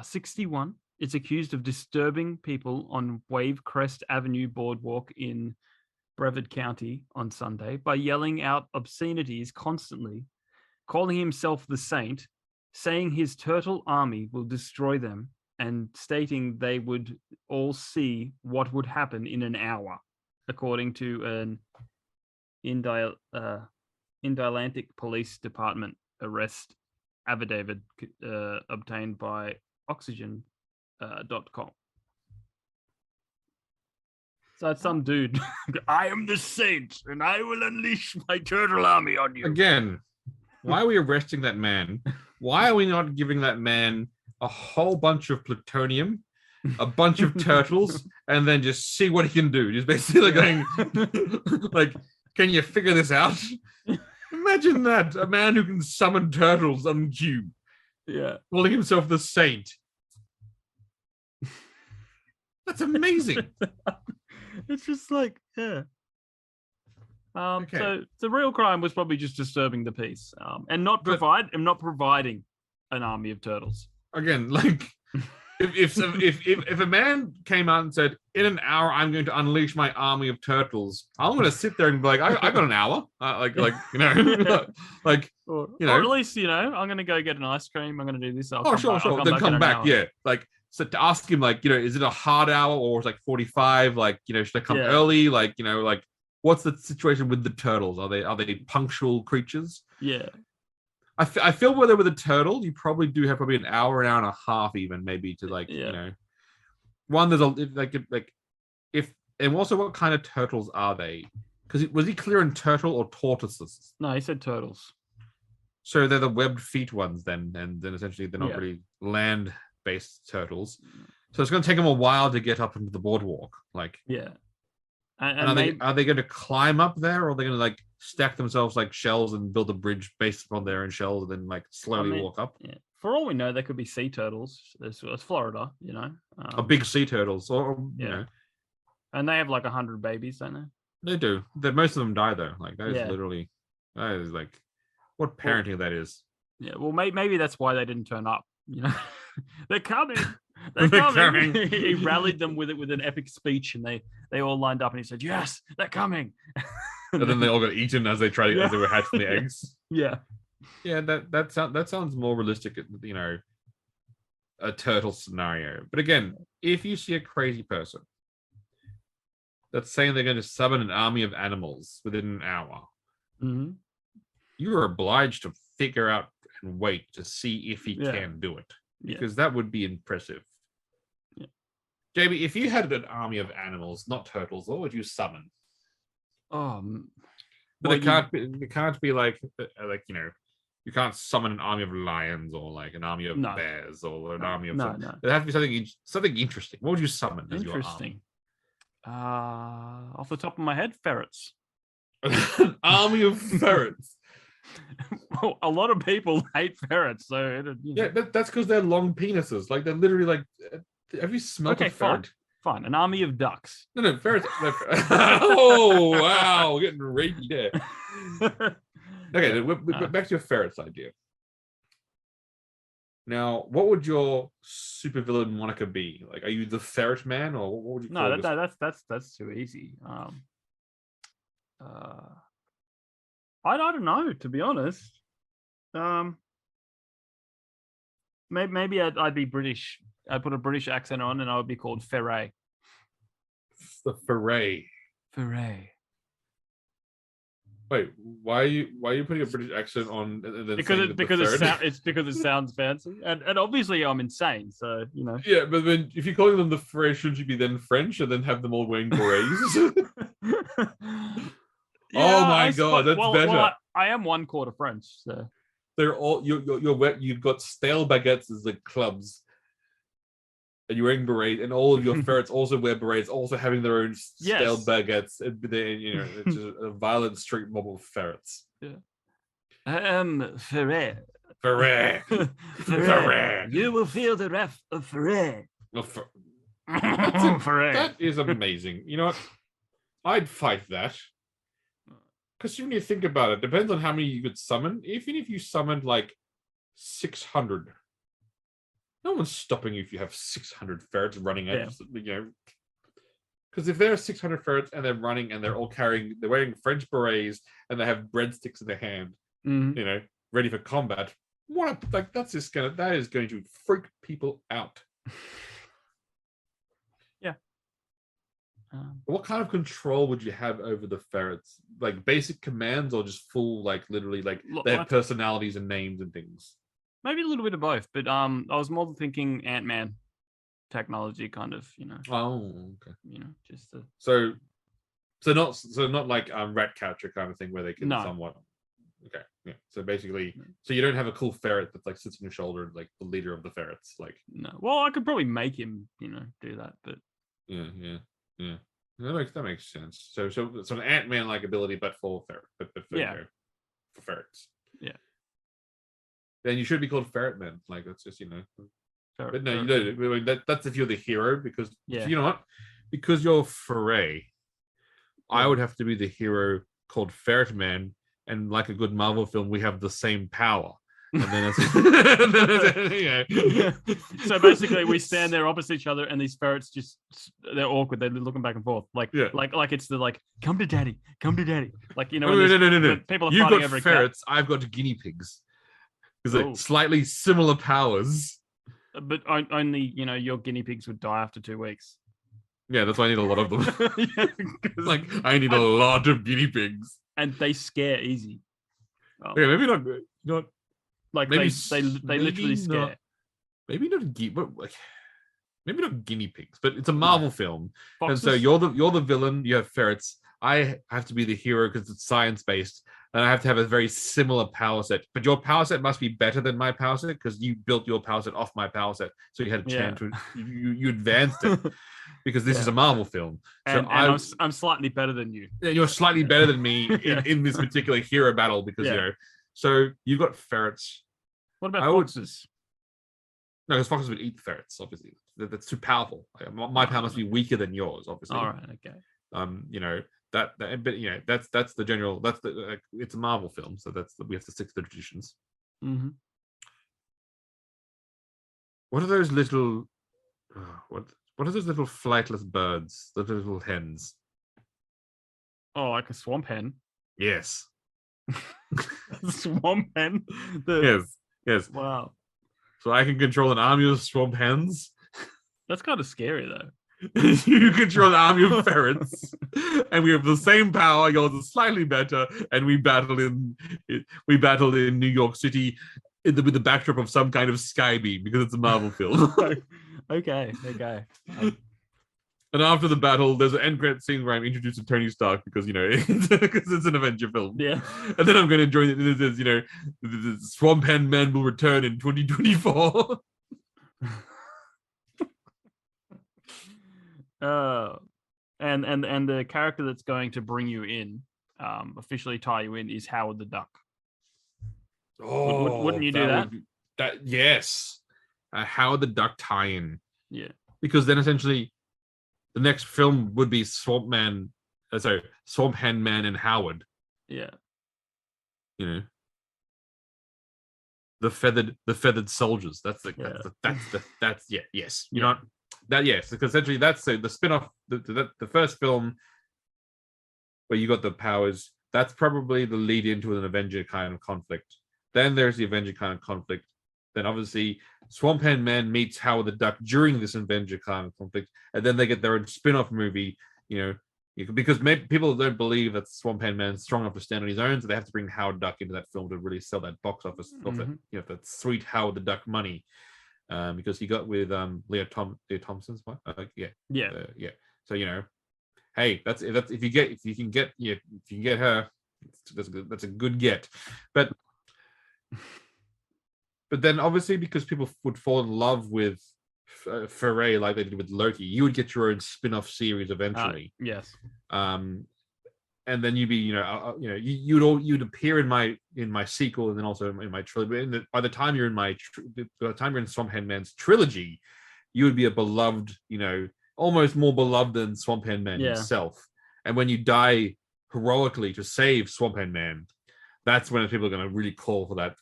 S3: 61, is accused of disturbing people on Wavecrest Avenue boardwalk in Brevard County on Sunday by yelling out obscenities constantly, calling himself the saint, saying his turtle army will destroy them, and stating they would all see what would happen in an hour, according to an Indialantic Police Department arrest affidavit obtained by Oxygen.com. So it's some dude. I am the saint, and I will unleash my turtle army on you.
S2: Again, why are we arresting that man? Why are we not giving that man a whole bunch of plutonium, a bunch of turtles, and then just see what he can do? Just basically going, like, can you figure this out? Imagine that. A man who can summon turtles on you.
S3: Yeah. Calling
S2: himself the saint. That's amazing.
S3: It's just like, yeah. Okay. So the real crime was probably just disturbing the peace, and not providing an army of turtles.
S2: Again, like if a man came out and said, "In an hour, I'm going to unleash my army of turtles," I'm going to sit there and be like, "I got an hour." Like like
S3: Or
S2: you know,
S3: at least I'm going to go get an ice cream. I'm going to do this. I'll
S2: sure. Then come back. Yeah, like so to ask him, like is it a hard hour or it's like 45? Like should I come early? Like like what's the situation with the turtles? Are they punctual creatures?
S3: Yeah.
S2: I feel whether with a turtle, you probably do have probably an hour and a half, even maybe to one. There's and also what kind of turtles are they? Because was he clear in turtle or tortoises?
S3: No, he said turtles.
S2: So they're the webbed feet ones then, and then essentially they're not really land-based turtles. So it's going to take them a while to get up into the boardwalk. Like and are they going to climb up there, or are they going to like stack themselves like shells and build a bridge based upon their own shells, and then like slowly walk up?
S3: Yeah. For all we know, there could be sea turtles. It's Florida,
S2: a big sea turtles, or you know,
S3: and they have like 100 babies, don't they?
S2: They do. Most of them die though. Like that is literally that is like what parenting that is.
S3: Yeah. Well, maybe that's why they didn't turn up. They're coming. They're coming. He rallied them with an epic speech, and they all lined up, and he said, "Yes, they're coming."
S2: And then they all got eaten as they as they were hatched from the eggs.
S3: Yeah,
S2: that sounds more realistic. A turtle scenario. But again, if you see a crazy person that's saying they're going to summon an army of animals within an hour, you are obliged to figure out and wait to see if he can do it, because that would be impressive.
S3: Yeah.
S2: JB, if you had an army of animals, not turtles, what would you summon? But it can't be like you can't summon an army of lions or like an army of bears or an army of It has to be something interesting. What would you summon as your army?
S3: Off the top of my head, ferrets.
S2: An army of ferrets.
S3: Well, a lot of people hate ferrets, so
S2: that's because they're long penises. Like they're literally like. Have you smelled a ferret?
S3: Fine. An army of ducks.
S2: No, ferrets. Oh wow, we're getting rapey there. Okay, back to your ferrets idea. Now, what would your supervillain moniker be? Like, are you the Ferret Man, or what would you call
S3: that's too easy. I don't know, to be honest. Maybe I'd be British. I'd put a British accent on, and I would be called Ferret.
S2: The Ferret.
S3: Ferret.
S2: Wait, why are you putting a British accent on? And then
S3: because it sounds fancy, and obviously I'm insane, so
S2: Yeah, but then if you're calling them the Ferret, shouldn't you be then French and then have them all wearing berets? Oh my god, that's better. Well,
S3: I am 1/4 French, so
S2: they're all you've got stale baguettes as the clubs. And you're wearing berets, and all of your ferrets also wear berets, also having their own stale baguettes. And it's just a violent street mob of ferrets.
S3: Yeah. Ferret.
S2: Ferret.
S3: Ferret. You will feel the wrath of Ferret.
S2: Ferret. That is amazing. You know what? I'd fight that. Because when you think about it, depends on how many you could summon. Even if you summoned like 600. No one's stopping you if you have 600 ferrets running at you. Because if there are 600 ferrets and they're running and they're wearing French berets and they have breadsticks in their hand, ready for combat. That is going to freak people out.
S3: Yeah.
S2: What kind of control would you have over the ferrets? Like basic commands, or just full, like literally, like they have personalities and names and things?
S3: Maybe a little bit of both, but I was more thinking Ant-Man technology, kind of,
S2: Oh, okay.
S3: Just
S2: so not like rat catcher kind of thing where they can somewhat. Okay, yeah. So basically, so you don't have a cool ferret that like sits on your shoulder, like the leader of the ferrets, like.
S3: No, well, I could probably make him, do that, but.
S2: Yeah. That makes sense. So an Ant-Man like ability, but for ferret, for ferrets.
S3: Yeah.
S2: Then you should be called Ferret Man. Like that's just But no, that's if you're the hero, because you know what? Because you're Ferret, I would have to be the hero called Ferret Man, and like a good Marvel film, we have the same power. And then it's,
S3: So basically, we stand there opposite each other, and these ferrets they're awkward. They're looking back and forth, like it's the come to daddy, like
S2: no.
S3: people are
S2: You've
S3: fighting
S2: got
S3: over
S2: ferrets. I've got guinea pigs because
S3: Oh.
S2: they're slightly similar powers.
S3: a cat. But only your guinea pigs would die after 2 weeks.
S2: Yeah, that's why I need a lot of them. Like I need a lot of guinea pigs,
S3: and they scare easy.
S2: Okay, maybe not.
S3: Like
S2: maybe
S3: they literally scare.
S2: Maybe not maybe not guinea pigs, but it's a Marvel film,
S3: Foxes?
S2: and so you're the villain. You have ferrets. I have to be the hero because it's science based, and I have to have a very similar power set. But your power set must be better than my power set because you built your power set off my power set, so you had a chance to you advanced it because this is a Marvel film. So
S3: and I'm slightly better than you.
S2: You're slightly better than me in this particular hero battle because So you've got ferrets.
S3: What about foxes?
S2: No, because foxes would eat ferrets. Obviously, that's too powerful. My power must be weaker than yours. Obviously.
S3: All right. Okay.
S2: But that's the general. That's the. It's a Marvel film, so we have to stick to the traditions.
S3: Mm-hmm.
S2: What are those little? What are those little flightless birds? The little hens.
S3: Oh, like a swamp hen.
S2: Yes.
S3: Swamp hen.
S2: Yes.
S3: Wow.
S2: So I can control an army of swamp hens.
S3: That's kind of scary, though.
S2: You control an army of ferrets, and we have the same power. Yours is slightly better, and we battle in New York City with the backdrop of some kind of sky beam because it's a Marvel film.
S3: Okay.
S2: And after the battle, there's an end credit scene where I'm introduced to Tony Stark because because it's an Avenger film.
S3: Yeah.
S2: And then I'm going to join it. The Swamp Hen Man will return in 2024.
S3: And the character that's going to bring you in, officially tie you in, is Howard the Duck.
S2: Oh,
S3: wouldn't you do that?
S2: Yes, Howard the Duck tie-in.
S3: Yeah,
S2: because then essentially the next film would be Swamp Hen Man and Howard.
S3: Yeah,
S2: the feathered soldiers. Yes. You know that yes, because essentially that's the spin-off. The first film where you got the powers. That's probably the lead into an Avenger kind of conflict. Then there's the Avenger kind of conflict. Then obviously Swamp Hen Man meets Howard the Duck during this Avenger kind of conflict, and then they get their own spin-off movie. Because people don't believe that Swamp Hen Man's strong enough to stand on his own, so they have to bring Howard Duck into that film to really sell that box office, that sweet Howard the Duck money. Because he got with Leah Thompson's wife. So hey, that's if you can get her, that's a good get. But then obviously because people would fall in love with Foray like they did with Loki, you would get your own spin-off series eventually.
S3: Yes.
S2: And then you'd be, you'd appear in my sequel and then also in my trilogy. But by the time you're in Swamp Hen Man's trilogy, you would be a beloved, almost more beloved than Swamp Hen Man himself. And when you die heroically to save Swamp Hen Man, that's when people are going to really call for that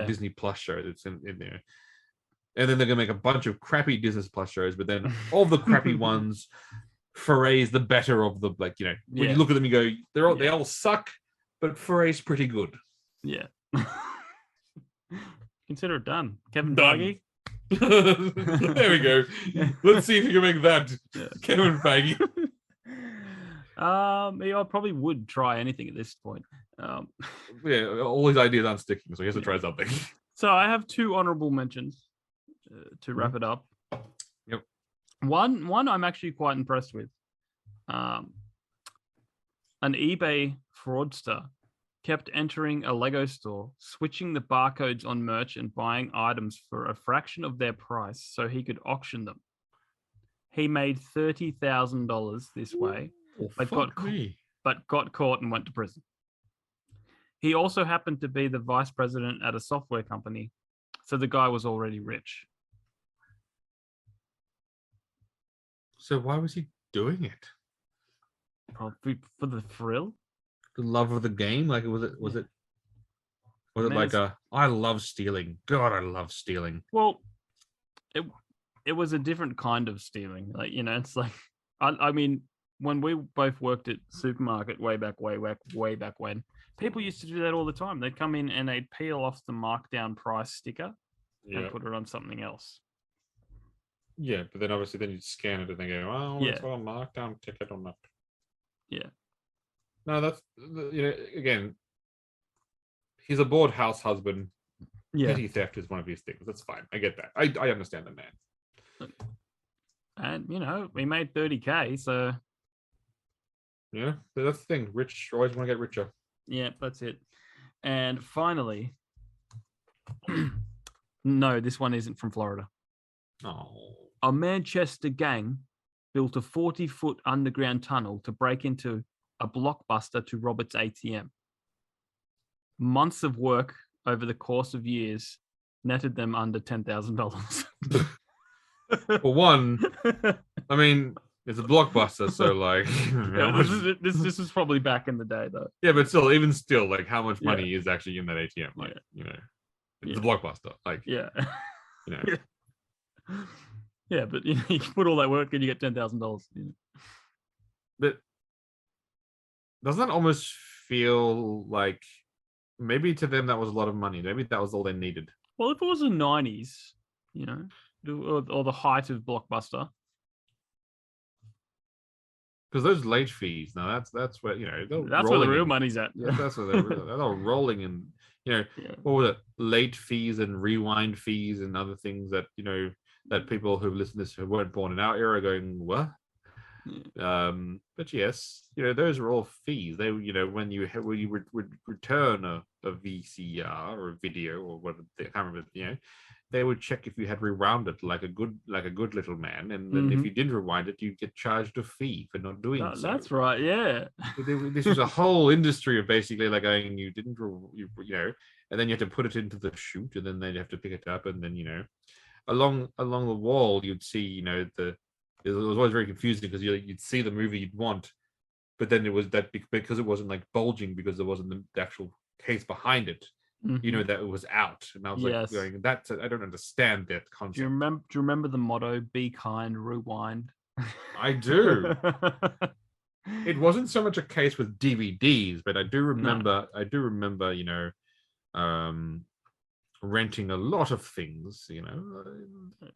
S2: Disney Plus show that's in there. And then they're going to make a bunch of crappy Disney Plus shows, but then all the crappy ones. Foray is the better of the when you look at them, you go, they all suck, but Foray's pretty good.
S3: Yeah. Consider it done. Kevin
S2: Done.
S3: Feige.
S2: There we go. Let's see if you can make that. Kevin Feige.
S3: I probably would try anything at this point.
S2: All his ideas aren't sticking, so he has to try something.
S3: So I have 2 honorable mentions to wrap it up.
S2: Yep.
S3: One I'm actually quite impressed with. An eBay fraudster kept entering a Lego store, switching the barcodes on merch and buying items for a fraction of their price so he could auction them. He made $30,000 this way, but got caught and went to prison. He also happened to be the vice president at a software company, so the guy was already rich.
S2: So why was he doing it?
S3: Probably for the thrill.
S2: The love of the game, like was it? Was it
S3: Man,
S2: like I love stealing. God, I love stealing.
S3: Well, it was a different kind of stealing. Like, it's like, I mean, when we both worked at supermarket way back when, people used to do that all the time. They'd come in and they'd peel off the markdown price sticker and put it on something else.
S2: Yeah, but then obviously then you'd scan it and they go, oh, it's got a markdown ticket on that.
S3: Yeah.
S2: No, that's, again, he's a bored house husband.
S3: Yeah.
S2: Petty theft is one of his things. That's fine. I get that. I understand the man.
S3: And, we made 30K, so.
S2: Yeah, but that's the thing. Rich always want to get richer.
S3: Yeah, that's it. And finally, no, this one isn't from Florida.
S2: Oh.
S3: A Manchester gang built a 40-foot underground tunnel to break into a Blockbuster to rob its ATM. Months of work over the course of years netted them under $10,000.
S2: For one, I mean, it's a Blockbuster, so like,
S3: this is probably back in the day though.
S2: Yeah, but even still, like, how much money is actually in that ATM? Like, it's a Blockbuster. Like,
S3: Yeah, but you put all that work and you get $10,000.
S2: But doesn't that almost feel like maybe to them that was a lot of money? Maybe that was all they needed.
S3: Well, if it was the 90s, or the height of Blockbuster.
S2: Because those late fees, now that's where
S3: that's where the real money's at.
S2: Yeah, that's where they're all rolling in. What was it? Late fees and rewind fees and other things that that people who listen to this who weren't born in our era are going, what? But yes, those are all fees. They, when you would return a VCR or a video or whatever, I can't remember, they would check if you had rewound it like a good little man, and then if you didn't rewind it, you get charged a fee for not doing so.
S3: That's right, yeah.
S2: This was a whole industry of basically like going, you didn't, and then you have to put it into the chute, and then they'd have to pick it up, and then along the wall you'd see it was always very confusing because you'd see the movie you'd want, but then it was that because it wasn't like bulging because there wasn't the actual case behind it. That it was out, and I was like going, I don't understand that concept.
S3: Do you remember the motto, be kind, rewind?
S2: I do. It wasn't so much a case with DVDs, but I do remember renting a lot of things,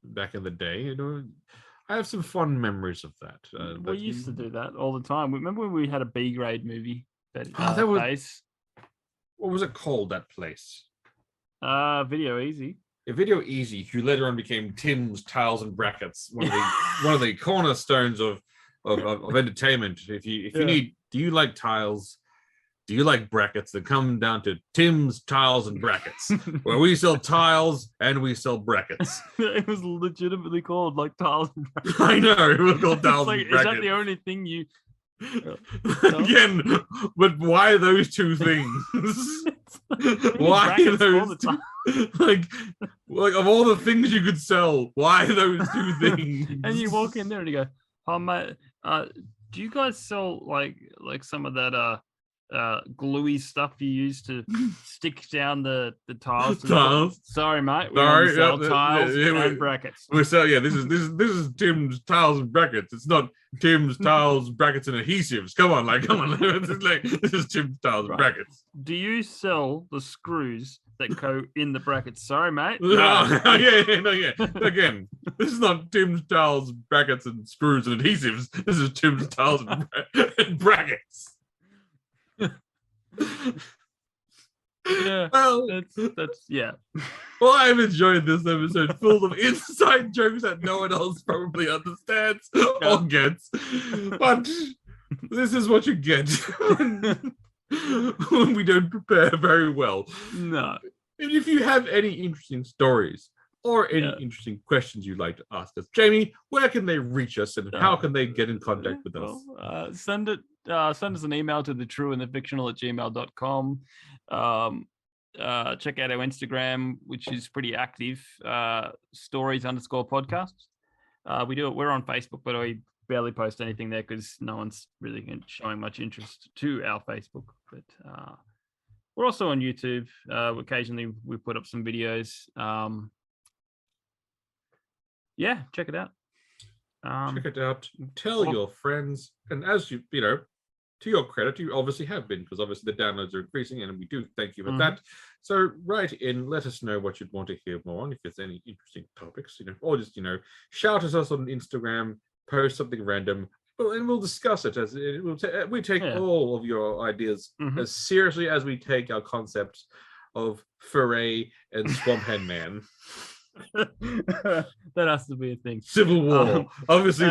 S2: back in the day. I have some fond memories of that.
S3: We used to do that all the time. Remember when we had a B grade movie?
S2: That was. What was it called? That place?
S3: Video Easy.
S2: Video Easy, who later on became Tim's Tiles and Brackets, one of the cornerstones of entertainment. If you need, do you like tiles? Do you like brackets? Then come down to Tim's Tiles and Brackets, where we sell tiles and we sell brackets.
S3: It was legitimately called like tiles and brackets.
S2: I know, it was called tiles and brackets.
S3: Is that the only thing you?
S2: Again, but why those two things? Why those two? Like of all the things you could sell, why those two things?
S3: And you walk in there and you go, "Oh mate, do you guys sell like some of that gluey stuff you use to stick down the tiles?"
S2: Tiles.
S3: Sorry, mate. We only sell tiles and brackets.
S2: We sell. Yeah, this is Tim's Tiles and Brackets. It's not Tim's Tiles, Brackets, and Adhesives. Come on. This is Tim's Tiles and Brackets.
S3: Do you sell the screws that go in the brackets? Sorry, mate.
S2: No. Yeah. Again, this is not Tim's Tiles, Brackets, and Screws and Adhesives. This is Tim's Tiles and Brackets.
S3: Yeah,
S2: well,
S3: that's yeah.
S2: Well, I've enjoyed this episode full of inside jokes that no one else probably understands or gets, but this is what you get when we don't prepare very well.
S3: No.
S2: If you have any interesting stories or any interesting questions you'd like to ask us, Jamie, where can they reach us and how can they get in contact with us?
S3: Send us an email to thetrueandthefictional@gmail.com. Check out our Instagram, which is pretty active, stories_podcasts. We're on Facebook, but I barely post anything there because no one's really showing much interest to our Facebook. But we're also on YouTube. Occasionally we put up some videos. Yeah, check it out.
S2: Check it out. Tell your friends. And as you know, to your credit, you obviously have been, because obviously the downloads are increasing, and we do thank you for that. So write in, let us know what you'd want to hear more on, if there's any interesting topics, or just, shout at us on Instagram, post something random, and we'll discuss it. As it will we take all of your ideas as seriously as we take our concepts of Foray and Swamp Hen Man.
S3: That has to be a thing.
S2: Civil War, obviously.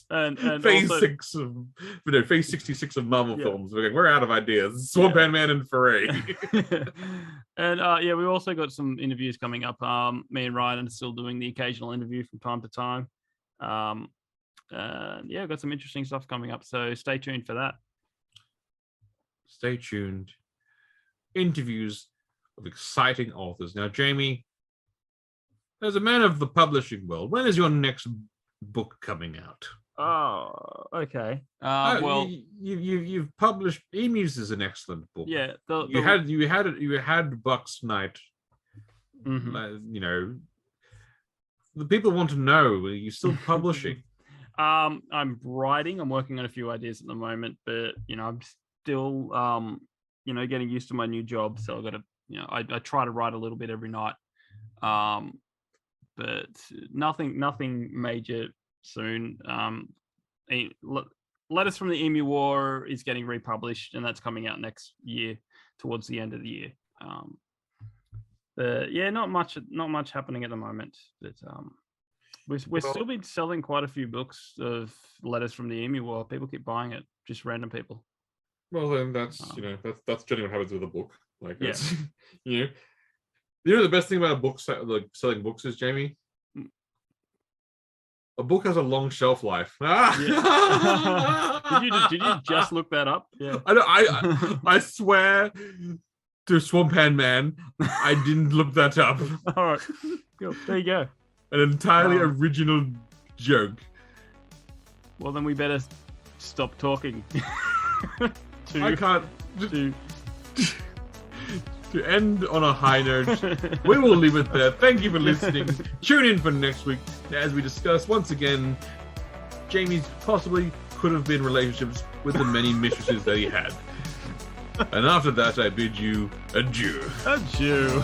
S3: And
S2: phase
S3: also,
S2: 6 of phase 66 of Marvel films. We're out of ideas. Swamp Man and Foray.
S3: And we also got some interviews coming up. Me and Ryan are still doing the occasional interview from time to time. We've got some interesting stuff coming up, so stay tuned for that.
S2: Stay tuned. Interviews of exciting authors. Now, Jamie, as a man of the publishing world, when is your next book coming out?
S3: Oh, okay.
S2: You've published Emus is an excellent book.
S3: Yeah,
S2: you had Buck's Night. The people want to know, are you still publishing?
S3: I'm writing. I'm working on a few ideas at the moment, but I'm still getting used to my new job. So I've got to I try to write a little bit every night. But nothing major soon. Letters from the Emu War is getting republished, and that's coming out next year, towards the end of the year. But yeah, not much happening at the moment. But we're still been selling quite a few books of Letters from the Emu War. People keep buying it, just random people.
S2: Well, then that's that's generally what happens with a book. The best thing about a book, selling books, is, Jamie, a book has a long shelf life.
S3: Did you just look that up? Yeah.
S2: I swear to Swamp Hen Man, I didn't look that up.
S3: All right, cool. There you go.
S2: An entirely original joke.
S3: Well, then we better stop talking.
S2: I can't. To end on a high note, we will leave it there. Thank you for listening. Tune in for next week as we discuss, once again, Jamie's possibly could have been relationships with the many mistresses that he had. And after that, I bid you adieu.
S3: Adieu.